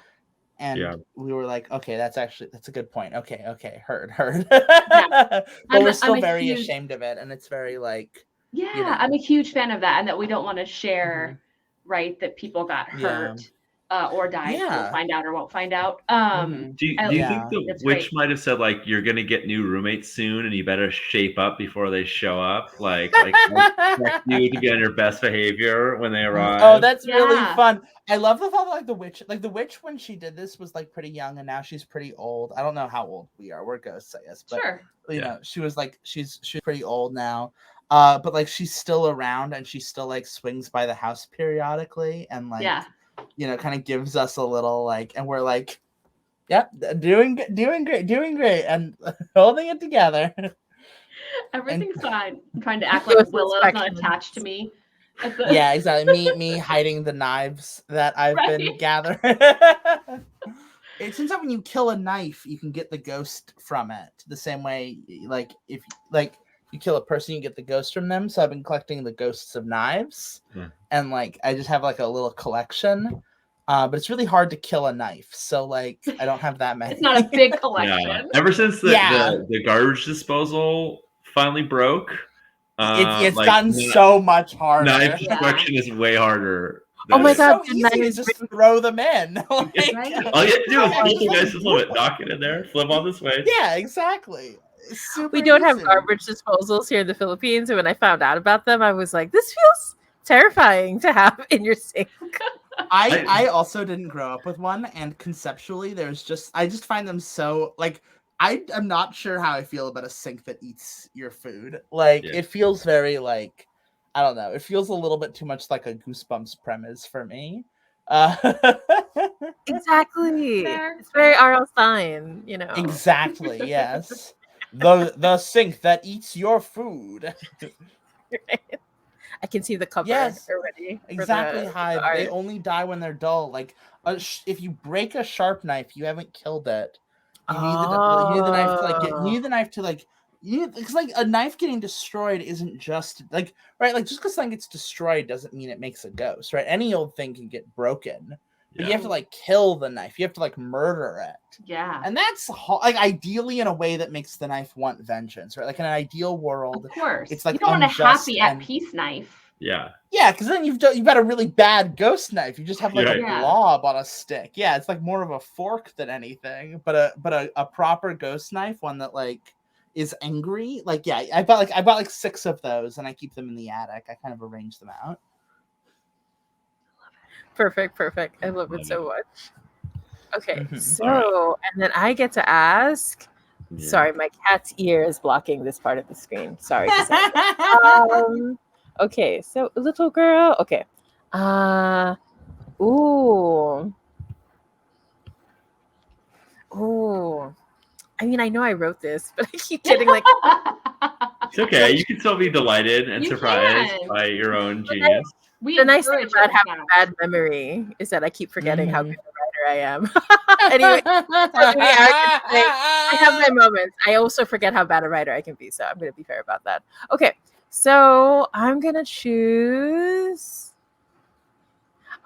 And we were like, okay, that's a good point. Okay, heard. But we're still very ashamed of it, and it's very like. Yeah, I'm a huge fan of that, and that we don't want to share, right? That people got hurt or dies. Yeah. We'll find out or won't find out. Mhm. Do you Yeah, think the that's witch great. might have said like you're gonna get new roommates soon and you better shape up before they show up? Like I expect you to be on your best behavior when they Oh, arrive. that's really Yeah. fun. I love the thought that like the witch when she did this was like pretty young and now she's pretty old. I don't know how old we are. We're ghosts, I guess, but Sure. you Yeah. know, she was like she's pretty old now. But like she's still around and she still like swings by the house periodically and like Yeah. you know kind of gives us a little like and we're like yep, doing great and holding it together. Everything's fine. I'm trying to act Ghost like Willow's not inspection. attached to me. At the... Yeah, exactly. Me hiding the knives that I've been Right. gathering. It turns out when you kill a knife, you can get the ghost from it. The same way, like if like you kill a person, you get the ghost from them. So I've been collecting the ghosts of knives, and like I just have like a little collection. But it's really hard to kill a knife, so like I don't have that many. It's not a big collection. Yeah. Ever since the garbage disposal finally broke, it's like gotten so much harder. knife Yeah. destruction is way harder. Oh my It's God, so the easy to knives just throw them in. Like, Right? All you have to do is Yeah, flip the just guy's flip it, knock it in there, flip on this way. yeah, exactly. It's super We don't have easy. garbage disposals here in the Philippines, and when I found out about them, I was like, this feels terrifying to have in your sink. I also didn't grow up with one, and conceptually, I just find them so like I am not sure how I feel about a sink that eats your food. Like Yeah. it feels very like I don't know. It feels a little bit too much like a Goosebumps premise for me. Exactly. Fair. It's very R.L. Stein, you know. Exactly. Yes. The sink that eats your food. I can see the cover Yes, already. for Exactly, the Hive. They art. only die when they're dull. Like, if you break a sharp knife, you haven't killed it. You need the knife to like you need the knife to like because like a knife getting destroyed isn't just like right like just because something gets destroyed doesn't mean it makes a ghost, right? Any old thing can get broken, but you have to like kill the knife. You have to like murder it. Yeah. And that's like ideally in a way that makes the knife want vengeance, right? Like in an ideal world, Of course. it's like you don't want a unjust happy at and- peace knife. Yeah. yeah, because then you've got a really bad ghost knife. You just have like Right. a Yeah. blob on a stick. Yeah, it's like more of a fork than anything. But a proper ghost knife, one that like is angry. Like yeah, I bought like 6 of those, and I keep them in the attic. I kind of arrange them out. Perfect. I love Love it so much. Okay, Mhm. so and then I get to ask. Yeah. Sorry, my cat's ear is blocking this part of the screen. Sorry. Cassandra. Okay, so little girl. Okay. Ooh. I mean, I know I wrote this, but I keep getting like It's okay. You can still be delighted and You surprised can. by your own genius. We the nice thing encourage about it, having yeah. a bad memory is that I keep forgetting how Mhm. good a writer I am. Anyway, I have my moments. I also forget how bad a writer I can be, so I'm going to be fair about that. Okay, so I'm going to choose.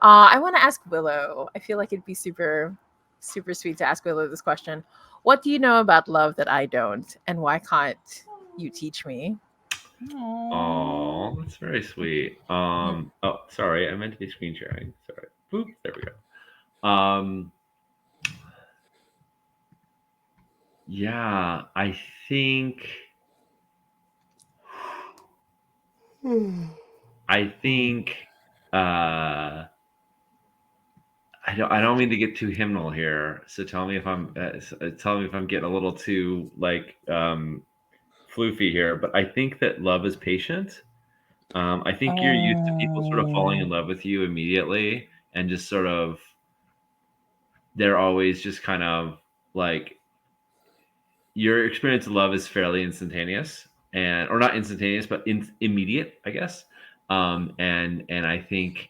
I want to ask Willow. I feel like it'd be super, super sweet to ask Willow this question. What do you know about love that I don't, and why can't you teach me? Oh, that's very sweet. Oh, sorry, I meant to be screen sharing. Sorry. Boop. There we go. Yeah, I think. I don't mean to get too hymnal here. So tell me if I'm getting a little too like floofy here. But I think that love is patient. I think you're used to people sort of falling in love with you immediately and just sort of they're always just kind of like your experience of love is fairly instantaneous and or not instantaneous but immediate, I guess. And I think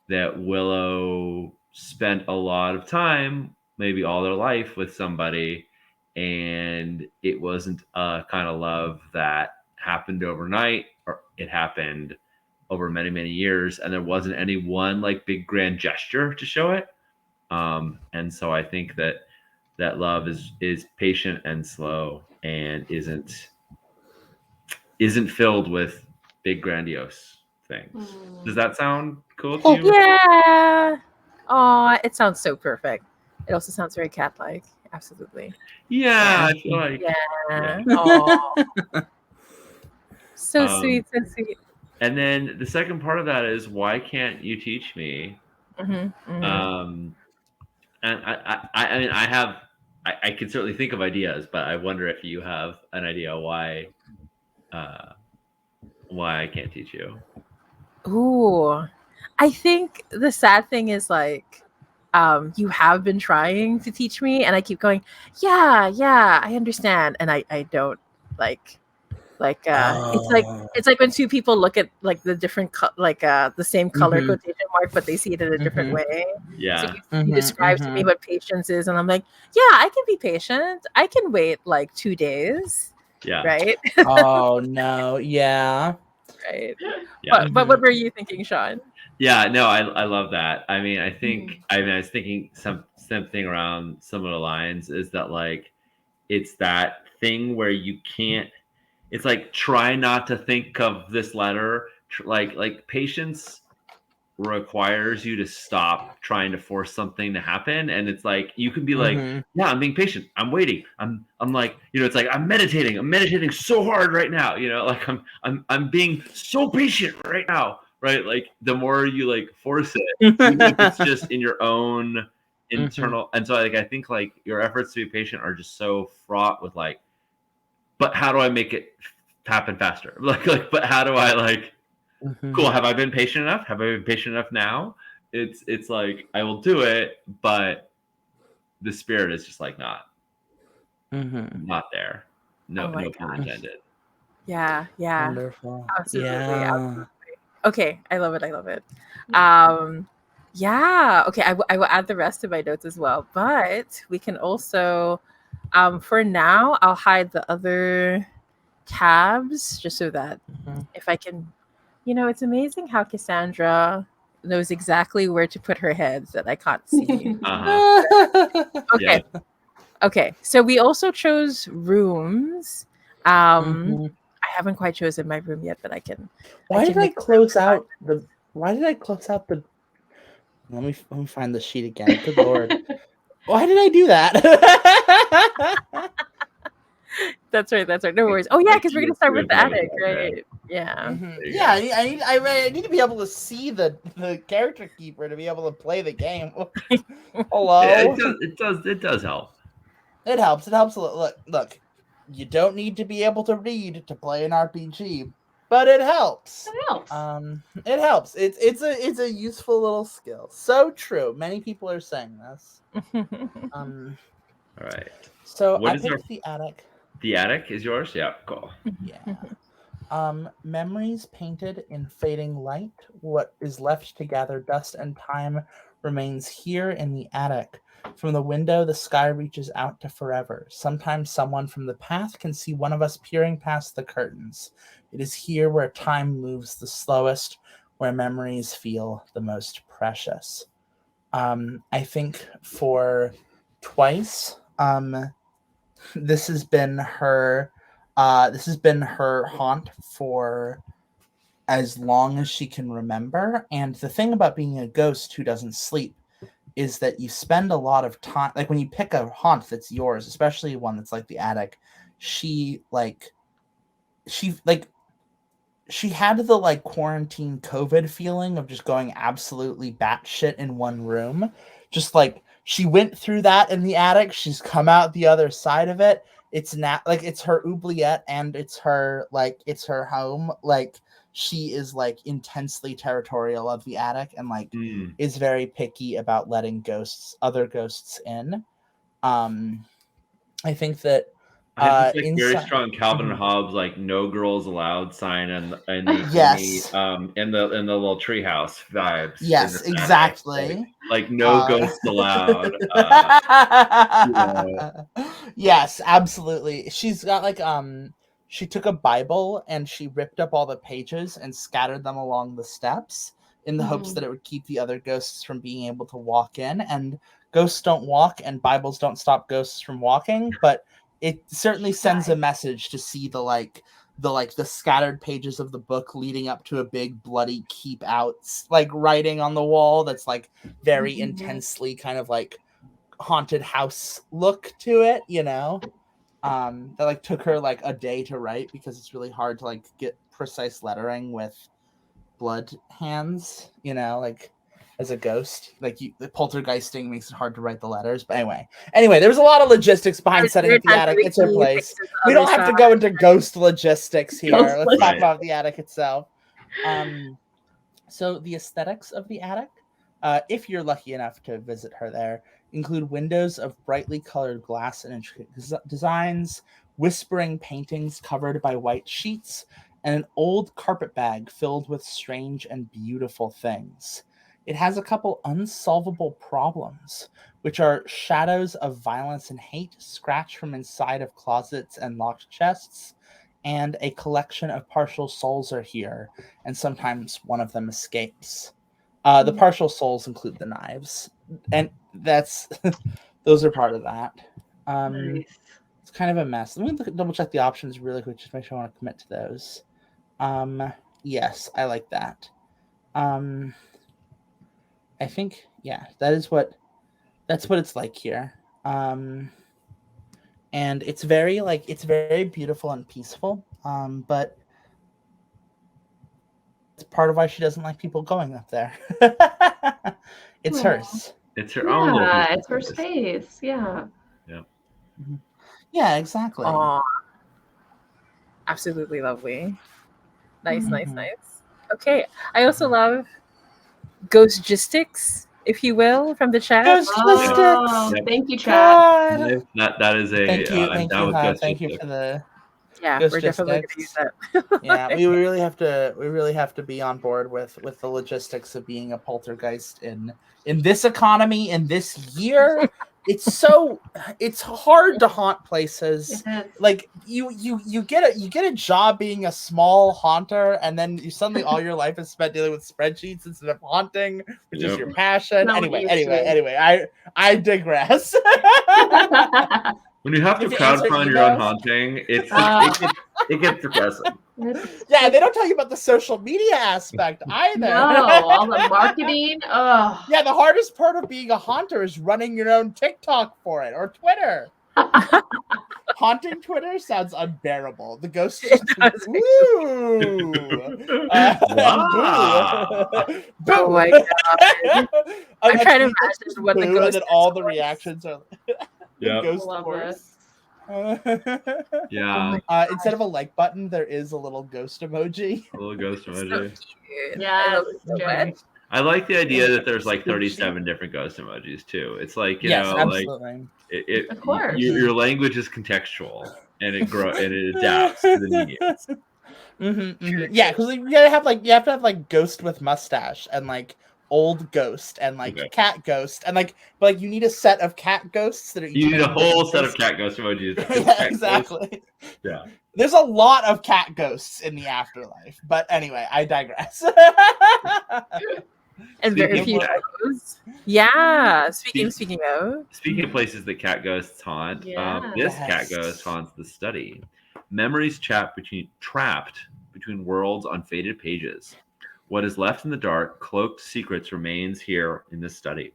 that Willow spent a lot of time, maybe all their life, with somebody, and it wasn't a kind of love that happened overnight, or it happened over many, many years, and there wasn't any one like big grand gesture to show it. And so I think that love is patient and slow and isn't filled with big grandiose things. Does that sound cool to you? Yeah. Oh, it sounds so perfect. It also sounds very cat-like. Absolutely. Yeah, I feel like. Yeah. Yeah. Oh, so Um, sweet, so sweet. And then the second part of that is, why can't you teach me? Mm-hmm. And I mean, I can certainly think of ideas, but I wonder if you have an idea why I can't teach you. Ooh, I think the sad thing is like, you have been trying to teach me, and I keep going, yeah, I understand, and I don't like, Oh. it's like when two people look at like the different the same color Mhm. quotation mark, but they see it in a different Mhm. way. So Yeah, you describe to me what patience is, and I'm like, yeah, I can be patient. I can wait like 2 days, yeah, right? Oh no, yeah. Right. yeah, But what were you thinking, Sean? yeah. No, I love that. I mean, Mhm. I was thinking something around similar lines, is that like it's that thing where you can't. It's like, try not to think of this letter. Like patience requires you to stop trying to force something to happen, and it's like you can be like, Mhm. yeah, I'm being patient, I'm waiting, I'm like, it's like, I'm meditating so hard right now, like I'm being so patient right now, right? Like the more you like force it, even if it's just in your own internal. And so like I think like your efforts to be patient are just so fraught with like, but how do I make it happen faster? Like but how do I like, cool, have I been patient enough? Have I been patient enough now? It's like, I will do it, but the spirit is just like not there. Oh No, my no pun gosh. intended. Yeah. Wonderful. Absolutely. Yeah. Okay, I love it. I love it. Yeah. Okay, I will add the rest of my notes as well. But we can also, for now, I'll hide the other tabs just so that Mhm. if I can, it's amazing how Cassandra knows exactly where to put her head that I can't see. Yeah. Okay. Okay. So we also chose rooms. I haven't quite chosen my room yet, but I can Why did I make a room close for five. out the? Why did I close out the? Let me find the sheet again. Good lord. Why did I do that? That's right. That's right. No worries. Oh yeah, Like, because we're you gonna start were with the doing attic, that. right? Yeah. There you Yeah, go. I need to be able to see the character keeper to be able to play the game. Hello. It does help. It helps. It helps. Look. You don't need to be able to read to play an RPG, but it helps. It helps. It helps. It's a useful little skill. So true. Many people are saying this. All right. So What I is our picked the attic. the attic is yours? Yeah, cool. Yeah. Memories painted in fading light. What is left to gather dust and time remains here in the attic. From the window, the sky reaches out to forever. Sometimes someone from the path can see one of us peering past the curtains. It is here where time moves the slowest, where memories feel the most precious. I think for twice, this has been her haunt for as long as she can remember. And the thing about being a ghost who doesn't sleep is that you spend a lot of time, like when you pick a haunt that's yours, especially one that's like the attic. She had the like quarantine COVID feeling of just going absolutely batshit in one room. Just like she went through that in the attic. She's come out the other side of it. It's not like it's her oubliette and it's her home. Like she is like intensely territorial of the attic and like is very picky about letting other ghosts in. I think that I have this like very inside. strong Calvin and Hobbes like "No girls allowed" sign and Yes. in the little treehouse vibes. In Yes, this attic. exactly. Like no ghosts allowed. Yes, absolutely. She's got like she took a Bible and she ripped up all the pages and scattered them along the steps in the hopes that it would keep the other ghosts from being able to walk in. And ghosts don't walk and Bibles don't stop ghosts from walking, but it certainly sends a message to see the like the scattered pages of the book leading up to a big bloody keep out like writing on the wall that's like very intensely kind of like haunted house look to it, you know. That like took her like a day to write because it's really hard to like get precise lettering with blood hands, you know, like as a ghost, like the poltergeisting makes it hard to write the letters. But anyway, there's a lot of logistics behind setting up the attic. It's her place. We don't have to go into ghost logistics here. Let's talk about the attic itself. So the aesthetics of the attic, if you're lucky enough to visit her there, include windows of brightly colored glass and intricate designs, whispering paintings covered by white sheets, and an old carpet bag filled with strange and beautiful things. It has a couple unsolvable problems, which are shadows of violence and hate scratched from inside of closets and locked chests, and a collection of partial souls are here, and sometimes one of them escapes. The partial souls include the knives, and that's those are part of that. Nice. It's kind of a mess. Let me double check the options really quick, just make sure I want to commit to those. Yes, I like that. I think, yeah, that's what it's like here. And it's very beautiful and peaceful. But it's part of why she doesn't like people going up there. It's hers. It's her own. Yeah, it's her space. Yeah. Yeah, exactly. Absolutely lovely. Nice. Okay. I also love Ghostgistics, if you will, from the chat. Oh, thank you, chat. That is a thank you for the we're definitely going to use that. Yeah, we really have to be on board with the logistics of being a poltergeist in this economy in this year. It's hard to haunt places. Like you get a job being a small haunter, and then you suddenly all your life is spent dealing with spreadsheets instead of haunting, which is your passion. Anyway, I digress. When you have to crowdfund your own haunting, it gets depressing. Yeah, they don't tell you about the social media aspect either. No, all the marketing. Oh. Yeah, the hardest part of being a haunter is running your own TikTok for it or Twitter. Haunting Twitter sounds unbearable. The ghost just woo. Oh my god! I'm trying to imagine what the ghost. And then all the reactions are. Yeah. Ghost Love force. Yeah. Instead of a like button, there is a little ghost emoji. A little ghost emoji. So cute. Yeah, I like the idea that there's like 37 different ghost emojis too. It's like you know, absolutely. Like of course. Your language is contextual and it grows and it adapts to the needs. Yeah, because you have to have like ghost with mustache and like old ghost and like cat ghost and but you need a set of cat ghosts that are you need a whole set of cat ghost emojis. Yeah, exactly. Ghosts. Yeah. There's a lot of cat ghosts in the afterlife, but anyway, I digress. And very few ghosts. Yeah. Speaking of places that cat ghosts haunt, this cat ghost haunts the study. Memories trapped between worlds on faded pages. What is left in the dark, cloaked secrets remains here in this study.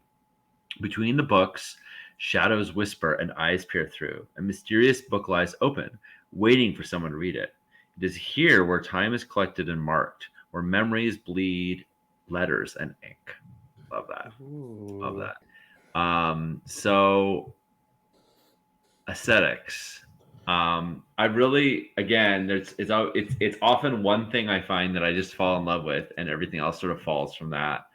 Between the books, shadows whisper and eyes peer through. A mysterious book lies open, waiting for someone to read it. It is here where time is collected and marked, where memories bleed letters and ink. Love that. Ooh. Love that. So aesthetics. I really, again, it's often one thing I find that I just fall in love with, and everything else sort of falls from that.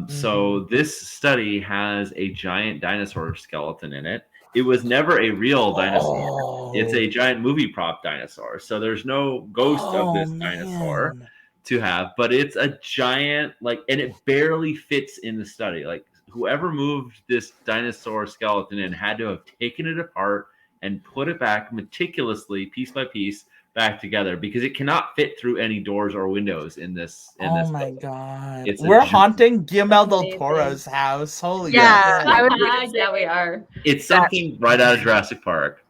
So this study has a giant dinosaur skeleton in it. It was never a real dinosaur. It's a giant movie prop dinosaur. So there's no ghost of this dinosaur to have, but it's a giant, and it barely fits in the study. Like whoever moved this dinosaur skeleton in had to have taken it apart and put it back meticulously, piece by piece, back together because it cannot fit through any doors or windows in this. My god! We're haunting Guillermo del Toro's house. Holy yeah, God. Yeah, we are. It's something right out of Jurassic Park.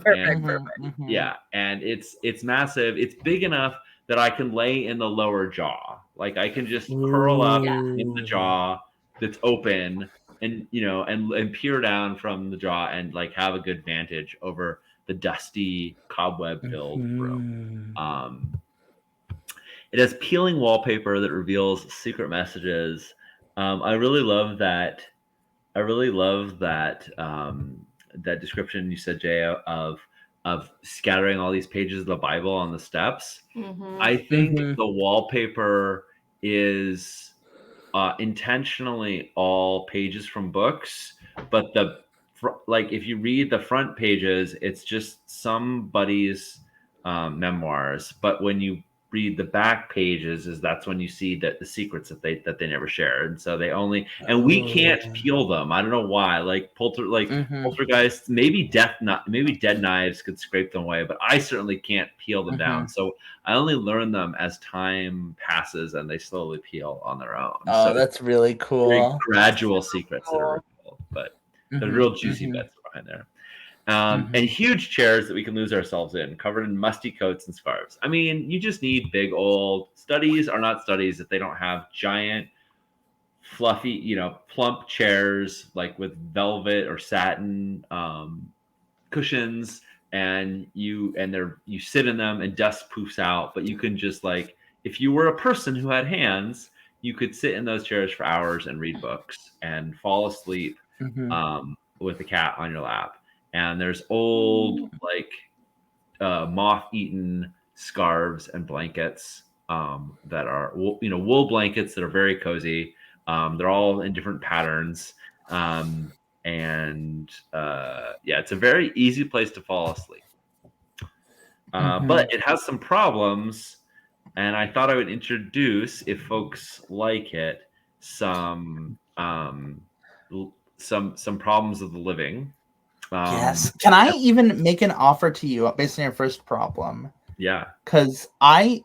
Perfect. And yeah, and it's massive. It's big enough that I can lay in the lower jaw. Like I can just curl up in the jaw that's open, and and peer down from the jaw and like have a good vantage over the dusty cobweb filled room. It has peeling wallpaper that reveals secret messages. I really love that. I really love that that description you said, Jay, of scattering all these pages of the Bible on the steps. I think the wallpaper is intentionally all pages from books, but like if you read the front pages, it's just somebody's memoirs. But when you read the back pages, that's when you see that the secrets that they never shared. And so they only, and we can't peel them. I don't know why. Like poltergeists, maybe dead knives could scrape them away, but I certainly can't peel them down. So I only learn them as time passes and they slowly peel on their own. Oh, so that's really cool. Gradual secrets that are revealed, but the real juicy bits behind there. And huge chairs that we can lose ourselves in, covered in musty coats and scarves. I mean, you just need big old studies are not studies if they don't have giant, fluffy, plump chairs like with velvet or satin cushions, and you sit in them and dust poofs out. But you can just like, if you were a person who had hands, you could sit in those chairs for hours and read books and fall asleep with a cat on your lap. And there's old, like, moth-eaten scarves and blankets that are, wool blankets that are very cozy. They're all in different patterns. It's a very easy place to fall asleep. But it has some problems, and I thought I would introduce, if folks like it, some problems of the living. Yes. Can I even make an offer to you based on your first problem? Yeah. Because what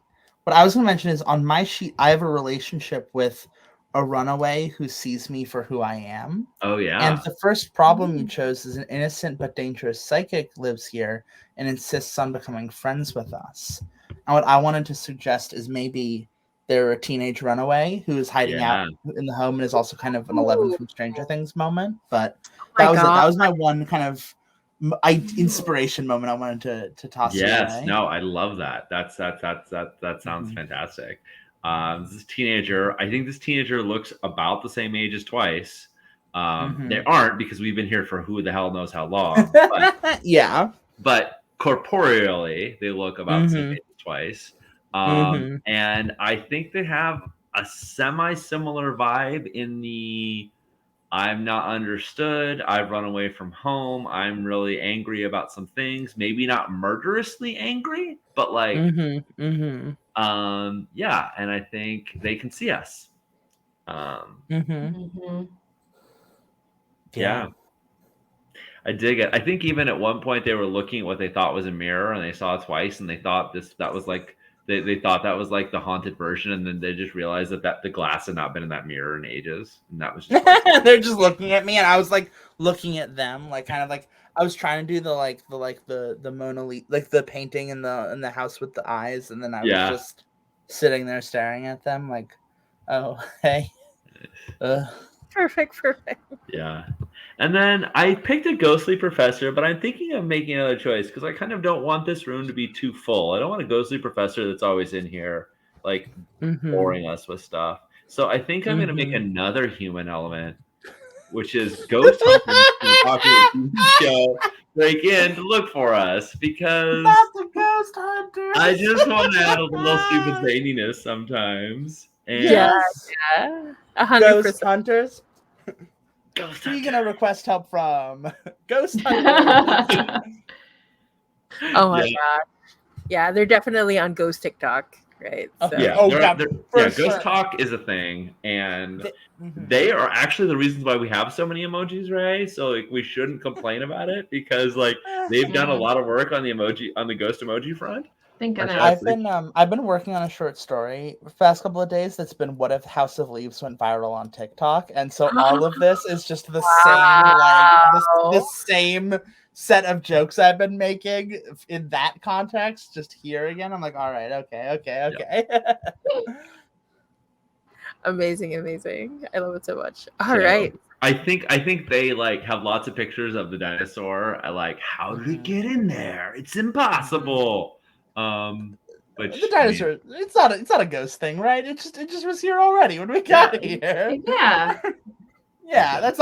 I was going to mention is on my sheet, I have a relationship with a runaway who sees me for who I am. Oh, yeah. And the first problem you chose is an innocent but dangerous psychic lives here and insists on becoming friends with us. And what I wanted to suggest is maybe they're a teenage runaway who is hiding out in the home and is also kind of an 11 from Stranger Things moment. But that was my one kind of inspiration moment I wanted to toss. Yes, no, I love that. That sounds fantastic. This teenager, I think this teenager looks about the same age as Twice. They aren't, because we've been here for who the hell knows how long. But, but corporeally, they look about the same age as Twice. And I think they have a semi-similar vibe in the I'm not understood, I've run away from home, I'm really angry about some things, maybe not murderously angry, but like and I think they can see us. Yeah, I dig it. I think even at one point they were looking at what they thought was a mirror, and they saw Twice, and they thought that was like they thought that was like the haunted version, and then they just realized that the glass had not been in that mirror in ages, and that was just they're just looking at me, and I was like looking at them, like kind of like I was trying to do the Mona Lisa, like the painting in the house with the eyes, and then I was just sitting there staring at them, like, oh hey, perfect. Yeah. And then I picked a ghostly professor, but I'm thinking of making another choice because I kind of don't want this room to be too full. I don't want a ghostly professor that's always in here, like boring us with stuff. So I think I'm going to make another human element, which is ghost hunters. Show break in to look for us, because not the ghost hunters. I just want to add a little stupid zaniness sometimes. And 100%. Ghost hunters. Ghost Who are you hunter. gonna request help from? Ghost hunters. Oh my god. Yeah, they're definitely on Ghost TikTok, right? So. Ghost Talk is a thing, and they are actually the reasons why we have so many emojis, Ray. So like we shouldn't complain about it, because like they've done a lot of work on the ghost emoji front. I've been working on a short story the past couple of days that's been what if House of Leaves went viral on TikTok, and so all of this is just the same set of jokes I've been making in that context, just hearing it, I'm like, all right, okay. Amazing. I love it so much. All So, right. I think they like have lots of pictures of the dinosaur. I like, how did it get in there? It's impossible. Which The dinosaur, it's not a ghost thing, right? It just was here already when we got here. Yeah. Yeah, that's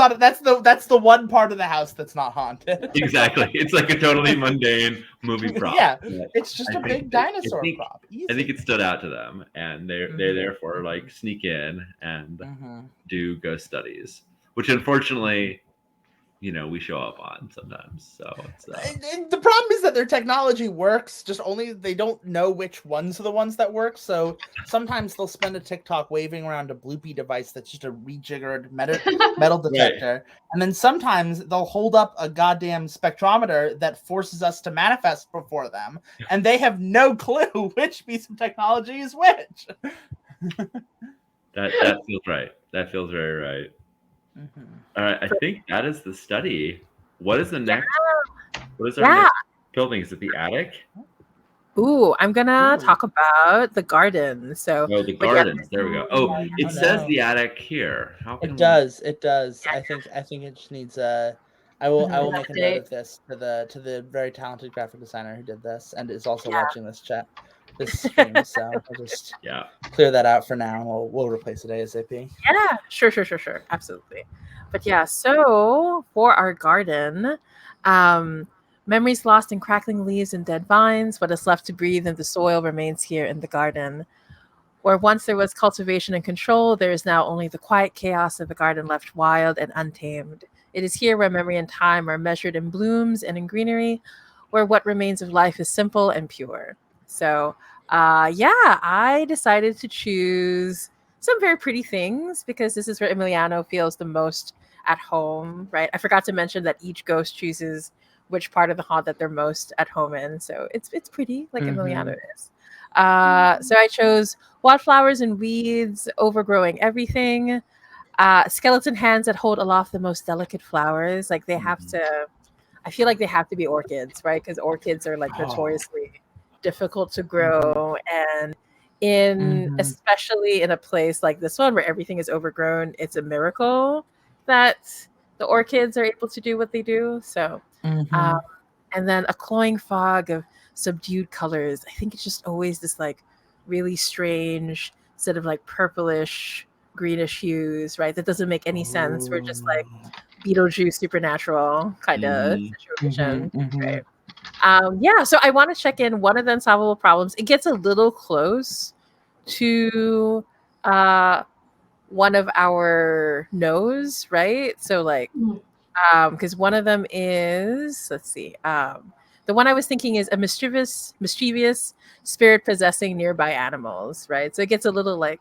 the one part of the house that's not haunted. exactly. It's like a totally mundane movie prop. Yeah, But it's just I a think big that- dinosaur I think, prop. I think it stood out to them, and they're therefore like sneak in and Mhm. do ghost studies, which unfortunately, we show up on sometimes. So it's And the problem is that their technology works, just only they don't know which ones are the ones that work. So sometimes they'll spend a TikTok waving around a bloopy device that's just a rejiggered metal detector. And then sometimes they'll hold up a goddamn spectrometer that forces us to manifest before them. And they have no clue which piece of technology is which. that feels right. That feels very right. Mhm. All right, I think that is the study. What is the next? What is our Yeah. next building? Is it the attic? Ooh, I'm gonna Ooh. talk about the garden. So Oh, the but yeah, gardens. There we go. Oh, it Oh, says no. the attic here. How can It does. Yeah. I think it just needs I will An make a update. note of this to the very talented graphic designer who did this and is also Yeah. watching this stream. So I'll just Yeah. clear that out for now, and we'll replace it ASAP. Yeah, sure. Absolutely. But yeah, so for our garden, memories lost in crackling leaves and dead vines, what is left to breathe in the soil remains here in the garden. Where once there was cultivation and control, there is now only the quiet chaos of the garden left wild and untamed. It is here where memory and time are measured in blooms and in greenery, where what remains of life is simple and pure. So, I decided to choose some very pretty things because this is where Emiliano feels the most at home, right? I forgot to mention that each ghost chooses which part of the haunt that they're most at home in. So it's pretty like Emiliano is. So I chose wildflowers and weeds overgrowing everything. Skeleton hands that hold aloft the most delicate flowers. Like they have to, I feel like they have to be orchids, right? Because orchids are like notoriously difficult to grow. And especially in a place like this one where everything is overgrown, it's a miracle that the orchids are able to do what they do. So, and then a cloying fog of subdued colors. I think it's just always this like really strange sort of like purplish greenish hues, right? That doesn't make any sense. We're just like Beetlejuice supernatural kind of situation, right? So I want to check in one of the unsolvable problems. It gets a little close to one of our no's, right? So like because one of them is, let's see, the one I was thinking is a mischievous spirit possessing nearby animals, right? So it gets a little like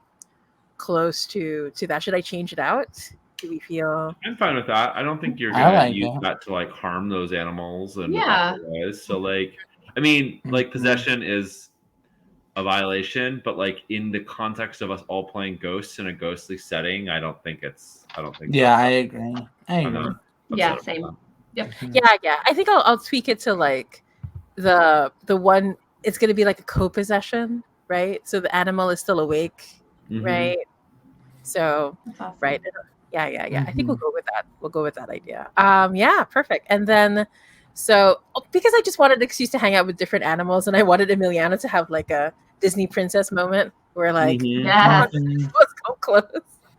close to that. Should I change it out? Do we feel? I'm fine with that. I don't think you're I gonna like use it. that to like harm those animals and Yeah. otherwise. So like, I mean, like possession is a violation, but like in the context of us all playing ghosts in a ghostly setting, I don't think. Yeah, I agree. I'm not Yeah, upset same. about Yep. Yeah. I think I'll tweak it to like the one. It's gonna be like a co-possession, right? So the animal is still awake, that. right? So That's awesome. right. Yeah. I think we'll go with that. We'll go with that idea. Yeah, perfect. And then, so because I just wanted an excuse to hang out with different animals, and I wanted Emiliano to have like a Disney princess moment where like Yes. let's go close.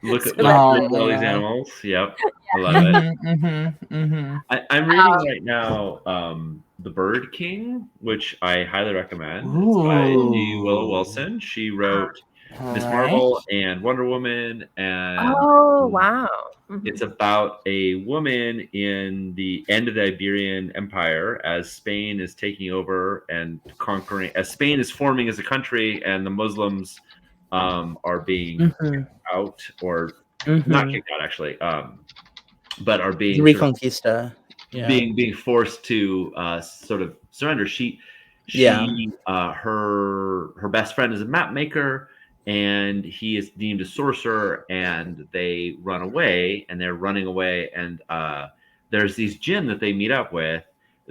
Look So at that- all these animals. Yep, I love it. I'm reading right now The Bird King, which I highly recommend. It's by G. Willow Wilson. She wrote Miss Marvel and Wonder Woman, and Oh wow. it's about a woman in the end of the Iberian Empire as Spain is taking over and conquering, as Spain is forming as a country, and the Muslims are being kicked out, or not kicked out actually, but are being Reconquista. being forced to sort of surrender. Her best friend is a map maker, and he is deemed a sorcerer, and they run away, and they're running away, and there's these jinn that they meet up with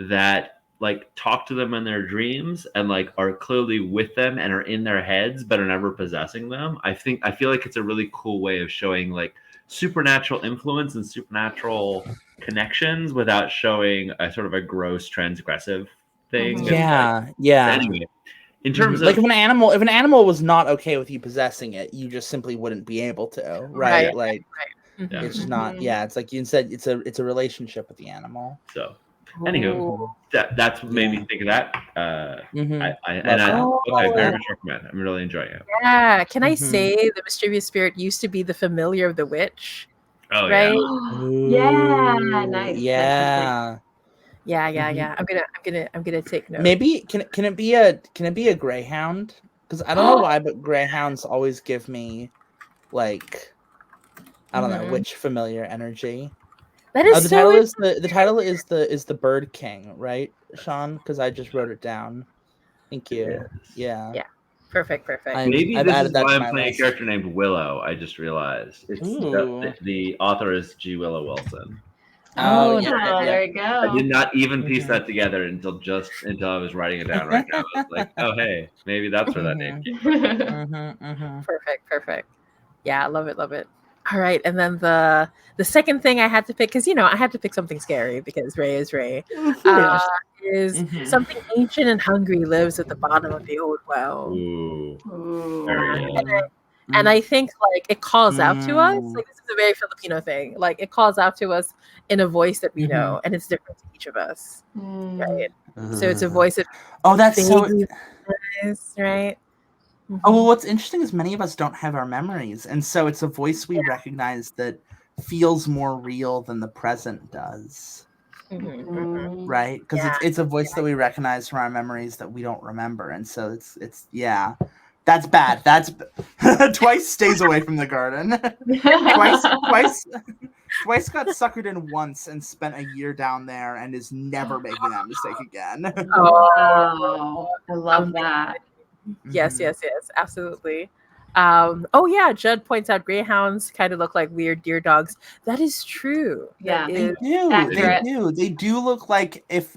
that like talk to them in their dreams and like are clearly with them and are in their heads but are never possessing them. I feel like it's a really cool way of showing like supernatural influence and supernatural connections without showing a sort of a gross transgressive thing. Mhm. And, Yeah. anyway, in terms Like of if an animal was not okay with you possessing it, you just simply wouldn't be able to, right? Right. Like Yeah. it's just not. Mhm. Yeah, it's like you said. It's a relationship with the animal. so anywho, Ooh. that's what made me Yeah. think of that. Mhm. I Love okay, that. very much recommend. I'm really enjoying it. Yeah. Can I Mhm. say the mischievous spirit used to be the familiar of the witch? Oh Right? Yeah, Ooh, nice. Yeah. Yeah. Mhm. I'm gonna take note. Maybe can it be a greyhound? Because I don't know why, but greyhounds always give me like I don't know Mhm. which familiar energy. That is The so title is interesting. the title is the Bird King, right, Sean? Because I just wrote it down. Thank you. Yes. Yeah, Yeah. Perfect. Maybe I've this added is that why to I'm my playing a list. character named Willow. I just realized Ooh. the author is G. Willow Wilson. Oh, yeah. Oh, there you I go. did not even piece Mhm. that together until I was writing it down right now. I was like, oh hey, maybe that's where that name came from. Perfect. Yeah, love it. All right, and then the second thing I had to pick, because I had to pick something scary because Ray is Ray. Of course. Is Mhm. something ancient and hungry lives at the bottom of the old well. Ooh, Ooh. very And I think like it calls out to us. Mm. Like this is a very Filipino thing. Like it calls out to us in a voice that we know, and it's different to each of us, right? So it's a voice that Oh, that's so. vaguely recognize, right? Oh, well, what's interesting is many of us don't have our memories, and so it's a voice we recognize that feels more real than the present does, right? Because Yeah. it's a voice that we recognize from our memories that we don't remember, and so it's yeah, that's bad. That's Twice stays away from the garden. Twice got suckered in once and spent a year down there and is never making that mistake again. Wow. I love that. Yes, Mhm. absolutely. Oh yeah, Judd points out greyhounds kind of look like weird deer dogs. That is true. Yeah. That They is do. Accurate. They do look like if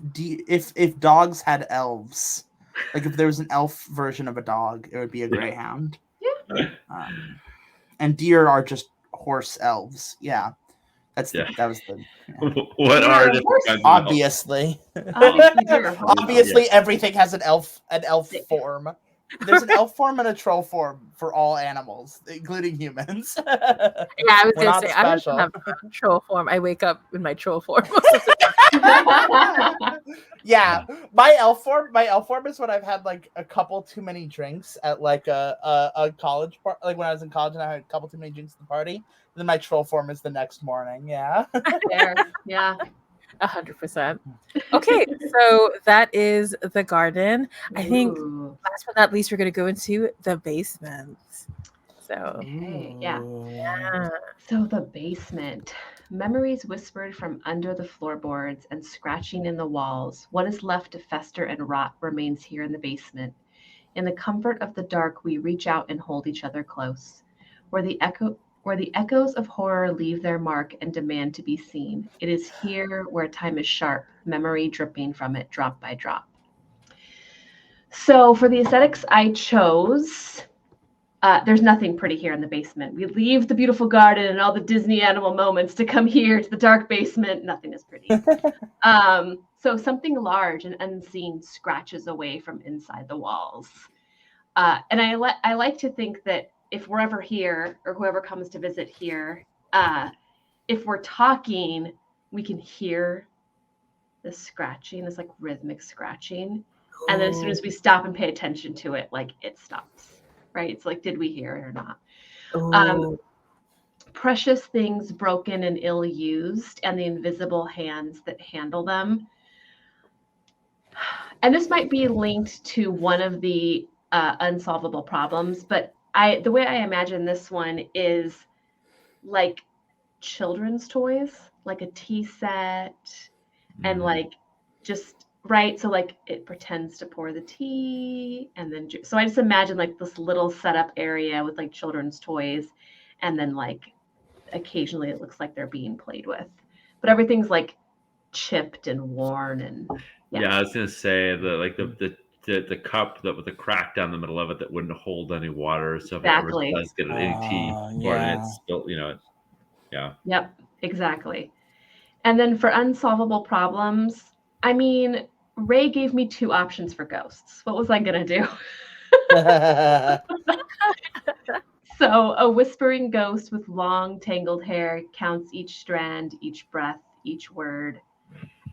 dogs had elves. Like if there was an elf version of a dog, it would be a greyhound. Yeah. And deer are just horse elves. Yeah. That was the What Deer are are different horse- kinds of obviously. Obviously, deer are horse. Obviously everything has an elf Yeah. form. There's an elf form and a troll form for all animals, including humans. Yeah, I was We're gonna not say I don't special. have troll form. I wake up in my troll form most of the time. Yeah, my elf form is when I've had like a couple too many drinks at like a college party. Like when I was in college and I had a couple too many drinks at the party. Then my troll form is the next morning. Yeah. There. Yeah. 100%. Okay, so that is the garden. I think Ooh. last but not least, we're gonna go into the basement. So Okay, yeah. yeah. So the basement. Memories whispered from under the floorboards and scratching in the walls. What is left to fester and rot remains here in the basement. In the comfort of the dark, we reach out and hold each other close. Where the echoes of horror leave their mark and demand to be seen. It is here where time is sharp, memory dripping from it drop by drop. So for the aesthetics I chose, there's nothing pretty here in the basement. We leave the beautiful garden and all the Disney animal moments to come here to the dark basement. Nothing is pretty. So something large and unseen scratches away from inside the walls. And I like to think that if we're ever here or whoever comes to visit here, if we're talking, we can hear this scratching, this like rhythmic scratching. And then as soon as we stop and pay attention to it, like it stops, right? It's like, did we hear it or not? Precious things broken and ill-used and the invisible hands that handle them. And this might be linked to one of the unsolvable problems, but the way I imagine this one is like children's toys, like a tea set, and like just right. So like it pretends to pour the tea, and then so I just imagine like this little setup area with like children's toys, and then like occasionally it looks like they're being played with, but everything's like chipped and worn and Yeah, I was gonna say the cup that with the crack down the middle of it that wouldn't hold any water. So if it ever exactly. does get any tea poured in, it's still, yeah. Yep, exactly. And then for unsolvable problems, I mean, Ray gave me 2 options for ghosts. What was I gonna do? So a whispering ghost with long tangled hair counts each strand, each breath, each word.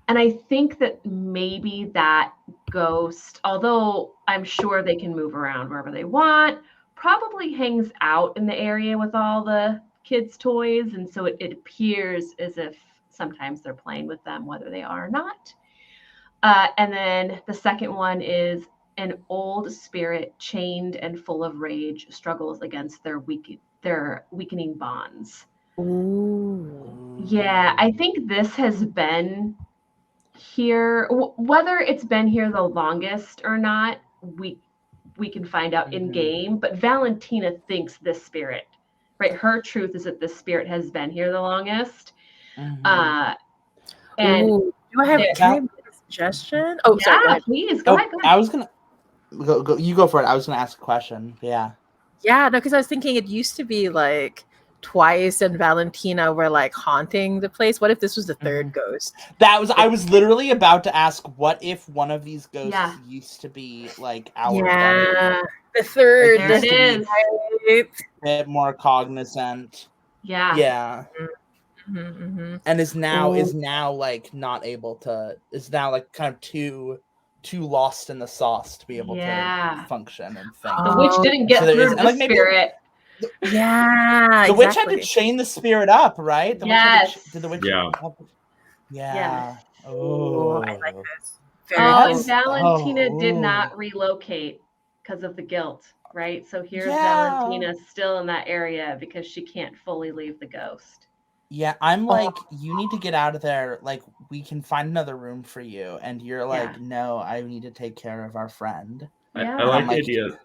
And I think that maybe that ghost, although I'm sure they can move around wherever they want, probably hangs out in the area with all the kids' toys. And so it appears as if sometimes they're playing with them, whether they are or not. And then the second one is an old spirit chained and full of rage struggles against their weakening bonds. Ooh. Yeah, I think this has been here. Whether it's been here the longest or not, we can find out in game. But Valentina thinks this spirit, right? Her truth is that this spirit has been here the longest. And Ooh. Do I have can I make a suggestion? Oh, yeah, sorry. Go ahead. please go ahead. I was gonna go. You go for it. I was gonna ask a question. Yeah. Yeah, no, because I was thinking it used to be like Twice and Valentina were like haunting the place. What if this was the third ghost? I was literally about to ask, what if one of these ghosts used to be like our buddy? The third. Like, there it is. A bit more cognizant. Yeah. Yeah. Mm-hmm. And is now like not able to, is now like kind of too lost in the sauce to be able to function and think. The witch didn't get through the spirit. The witch had to chain the spirit up, right? The yes. Did the witch? Yeah. Yeah. Oh, I like this. And Valentina did not relocate because of the guilt, right? So here's Valentina still in that area because she can't fully leave the ghost. Yeah, I'm like, you need to get out of there. Like, we can find another room for you. And you're like, no, I need to take care of our friend. I like the idea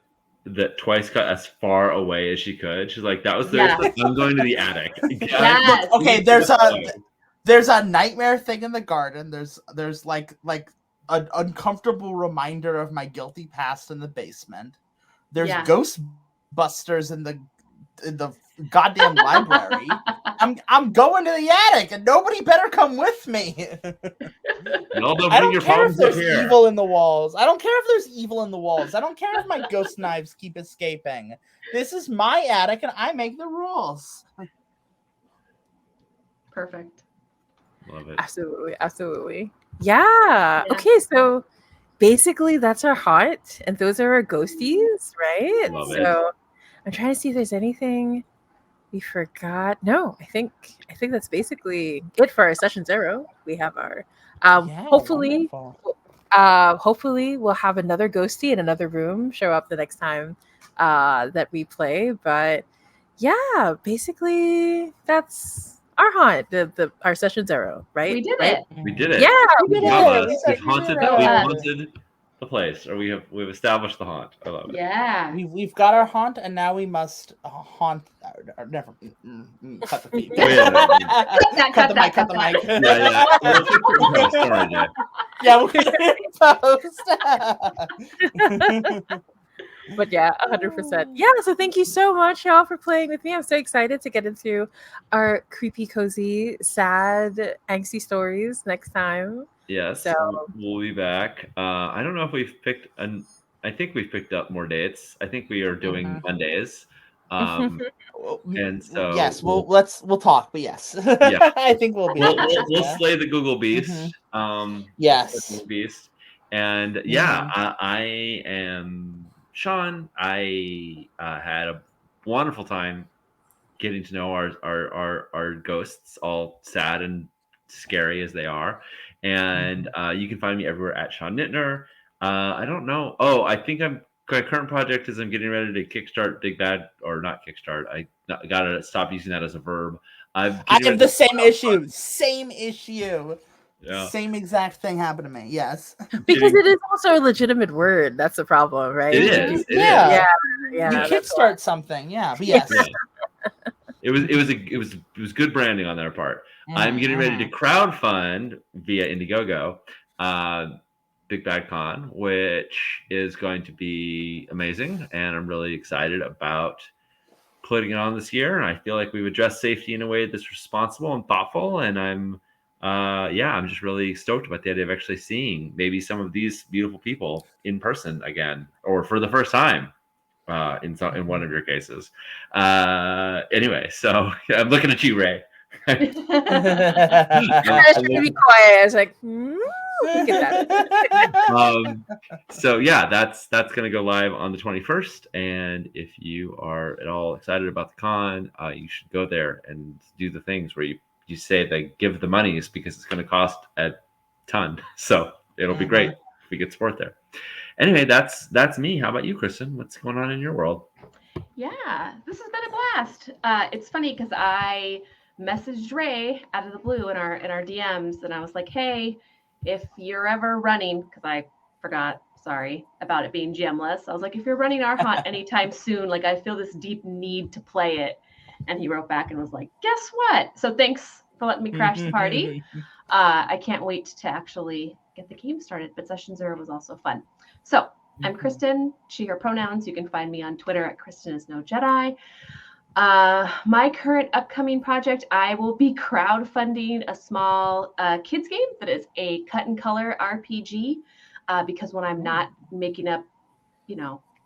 that Twice got as far away as she could. She's like, that was the I'm going to the attic. Yes. Okay, there's a nightmare thing in the garden. There's like an uncomfortable reminder of my guilty past in the basement. There's Ghostbusters in the goddamn library. I'm going to the attic, and nobody better come with me. I don't care if there's evil in the walls. I don't care if there's evil in the walls. I don't care if my ghost knives keep escaping. This is my attic, and I make the rules. Perfect. Love it. Absolutely. Yeah. Okay, so basically that's our haunt, and those are our ghosties, right? Love it. I'm trying to see if there's anything we forgot. No, I think that's basically it for our session 0. We have our hopefully we'll have another ghostie in another room show up the next time that we play. But yeah, basically that's our haunt, our session 0, right? We did it. We did it. Yeah, we did it. We've haunted the place, or we've established the haunt. I love it. Yeah, we've got our haunt, and now we must haunt. Never cut the feed. cut the mic. Yeah, we'll post. But yeah, 100%. Yeah, so thank you so much, y'all, for playing with me. I'm so excited to get into our creepy, cozy, sad, angsty stories next time. Yes, so we'll be back. I don't know if we've picked I think we've picked up more dates. I think we are doing Mondays. And so yes, we'll talk, but yes. Yeah. I think we'll slay the Google Beast. Yes. Google Beast. And I am Sean. I had a wonderful time getting to know our ghosts, all sad and scary as they are. And you can find me everywhere at Sean Nittner. I don't know. I think my current project is I'm getting ready to kickstart Big Bad, or not kickstart. I gotta stop using that as a verb. I have the same issue. Same issue. Yeah. Same exact thing happened to me. Yes. Because it is also a legitimate word. That's the problem, right? It is. Yeah. Is. You kickstart something. Yeah. But yes. Yeah. It was good branding on their part. I'm getting ready to crowdfund via Indiegogo, Big Bad Con, which is going to be amazing, and I'm really excited about putting it on this year. And I feel like we've addressed safety in a way that's responsible and thoughtful, and I'm just really stoked about the idea of actually seeing maybe some of these beautiful people in person again, or for the first time. In one of your cases. Anyway, so I'm looking at you, Ray. I should be quiet. I was like, look at that. So yeah, that's gonna go live on the 21st. And if you are at all excited about the con, you should go there and do the things where you say they give the monies, because it's gonna cost a ton. So it'll be great if we get support there. Anyway, that's me. How about you, Kristen? What's going on in your world? Yeah, this has been a blast. It's funny because I messaged Ray out of the blue in our DMs, and I was like, hey, if you're ever running, because I forgot, sorry, about it being GMless. I was like, if you're running Arhant anytime soon, like I feel this deep need to play it. And he wrote back and was like, guess what? So thanks for letting me crash the party. I can't wait to actually get the game started, but Session Zero was also fun. So I'm Kristen, she, her pronouns. You can find me on Twitter at KristenIsNoJedi. My current upcoming project, I will be crowdfunding a small kids game that is a cut and color RPG, because when I'm not making up,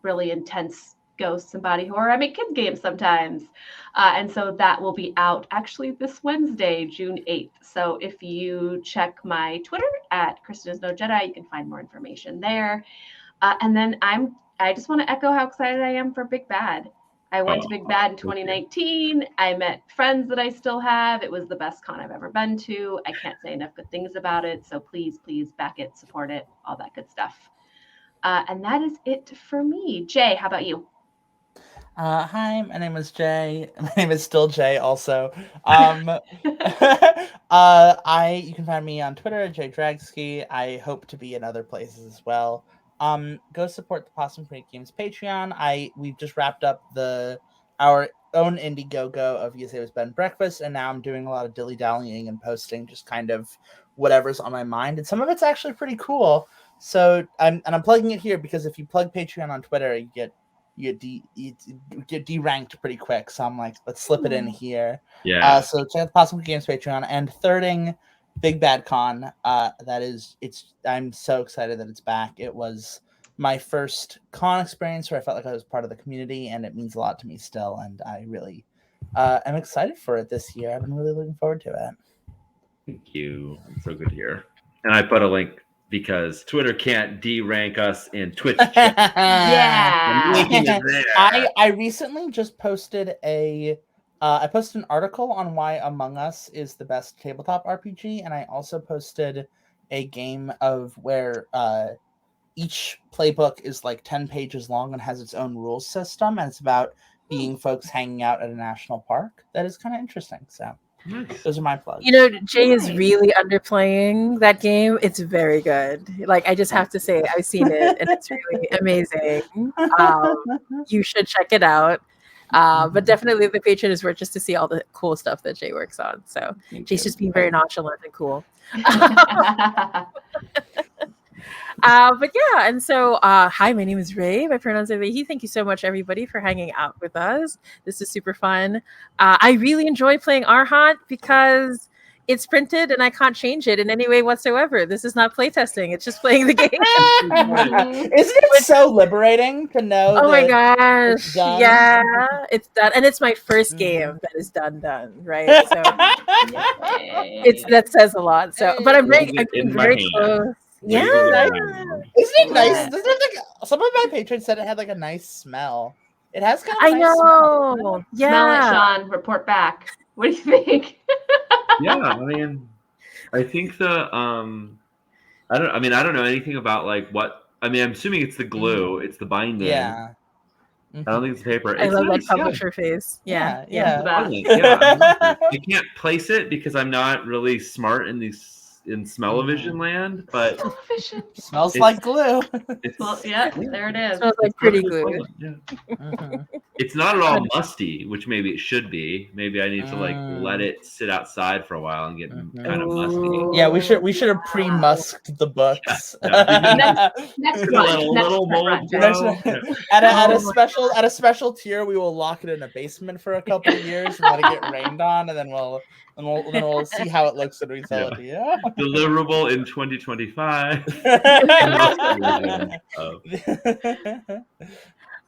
really intense ghosts and body horror, I make kids games sometimes. And so that will be out actually this Wednesday, June 8th. So if you check my Twitter at KristenIsNoJedi, you can find more information there. And then I just want to echo how excited I am for Big Bad. I went to Big Bad in 2019. I met friends that I still have. It was the best con I've ever been to. I can't say enough good things about it. So please back it, support it, all that good stuff. And that is it for me. Jay, how about you? Hi, my name is Jay. My name is still Jay also. You can find me on Twitter at JDragsky. I hope to be in other places as well. Go support the Possum Creek Games Patreon. We've just wrapped up our own Indiegogo of Yesterday Was Bed and Breakfast, and now I'm doing a lot of dilly-dallying and posting just kind of whatever's on my mind, and some of it's actually pretty cool. So I'm plugging it here because if you plug Patreon on Twitter, you get deranked pretty quick. So I'm like, let's slip it in here. Yeah. So check out the Possum Creek Games Patreon, and thirding Big Bad Con. I'm so excited that it's back. It was my first con experience where I felt like I was part of the community, and it means a lot to me still. And I really am excited for it this year. I've been really looking forward to it. Thank you. It's so good to hear. And I put a link because Twitter can't derank us in Twitch chat. Yeah. I'm linking it there. I recently just posted I posted an article on why Among Us is the best tabletop RPG, and I also posted a game of where each playbook is like 10 pages long and has its own rules system, and it's about being folks hanging out at a national park. That is kind of interesting. So those are my plugs. Jay is really underplaying that game. It's very good. Like, I just have to say, I've seen it, and it's really amazing. You should check it out. But definitely the Patreon is worth just to see all the cool stuff that Jay works on. So Jay's just being very nonchalant and cool. But yeah, and so hi, my name is Ray. My pronouns are they, he. Thank you so much, everybody, for hanging out with us. This is super fun. I really enjoy playing Arhant because it's printed and I can't change it in any way whatsoever. This is not playtesting. It's just playing the game. Isn't it so liberating to know? Oh my gosh. It's done? Yeah, it's done. And it's my first game that is done, right? So that says a lot. So, but I'm very close. Yeah. Isn't it nice? Doesn't it some of my patrons said it had like a nice smell. It has kind of I know. Smell. Yeah. Smell it, Sean. Report back. What do you think? Yeah, I think I don't know anything about like what. I'm assuming it's the glue, it's the binding. Yeah. I don't think it's the paper. I It's love nice, that publisher face. Yeah. Yeah. I can't place it because I'm not really smart in in smell-o-vision land, but Television. Smells It's- like glue. it's Well, yeah, there it is. Smells like pretty glue. Yeah. Mhm. It's not at all musty, which maybe it should be. Maybe I need to like Mm. let it sit outside for a while and get Mhm. kind of musty. Ooh. Yeah, we should have pre-musked the books. Yeah. Next A one. little, Next little one, mold Roger. Next grow. one. Yeah. at Oh a my special tier, we will lock it in a basement for a couple of years and let it get rained on, and then we'll see how it looks when we sell it to you. Deliverable in 2025.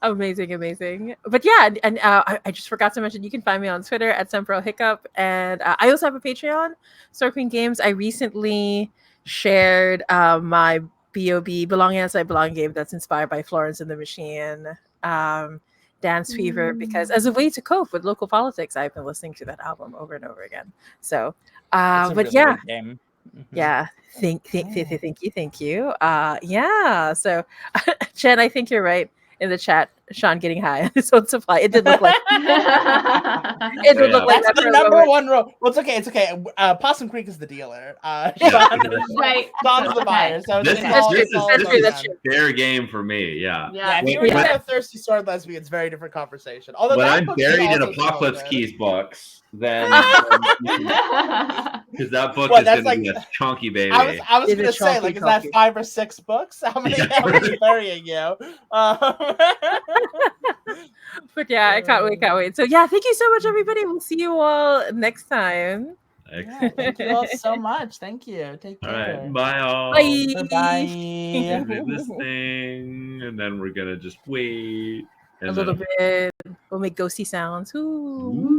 Amazing. But yeah, and I just forgot to mention, you can find me on Twitter at SemProHiccup, and I also have a Patreon, Sorping Games. I recently shared my BOB, Belonging Outside Belonging game that's inspired by Florence and the Machine, Dance Fever, because as a way to cope with local politics, I've been listening to that album over and over again. So, It's a but really yeah. good game. Mhm. Yeah, thank you. Yeah. So, Jen, I think you're right in the chat. Sean getting high on his own supply. It did look like it did look like That's that the for a number moment. one rule. Well, it's okay. Possum Creek is the dealer. Yeah. Right. Sean's the Okay. buyer. So This it's is all- this it's is all this about is that's them. true. fair game for me. Yeah. Yeah, if you Yeah. read When- a Thirsty Sword Lesbian, it's very different conversation. Although When that I'm book buried in also smells Apocalypse good. Keys books, then because that book What, is that's going to like- be a chunky baby. I was It's a gonna say, chunky like, is that copy. 5 or 6 books? How many burying you? But yeah, I can't wait. So yeah, thank you so much, everybody. We'll see you all next time. Yeah, thank you all so much. Thank you. Take All care. right, bye all. Bye. Bye. We're gonna do this thing, and then we're gonna just wait. A And little then, bit. We'll make ghosty sounds. Ooh.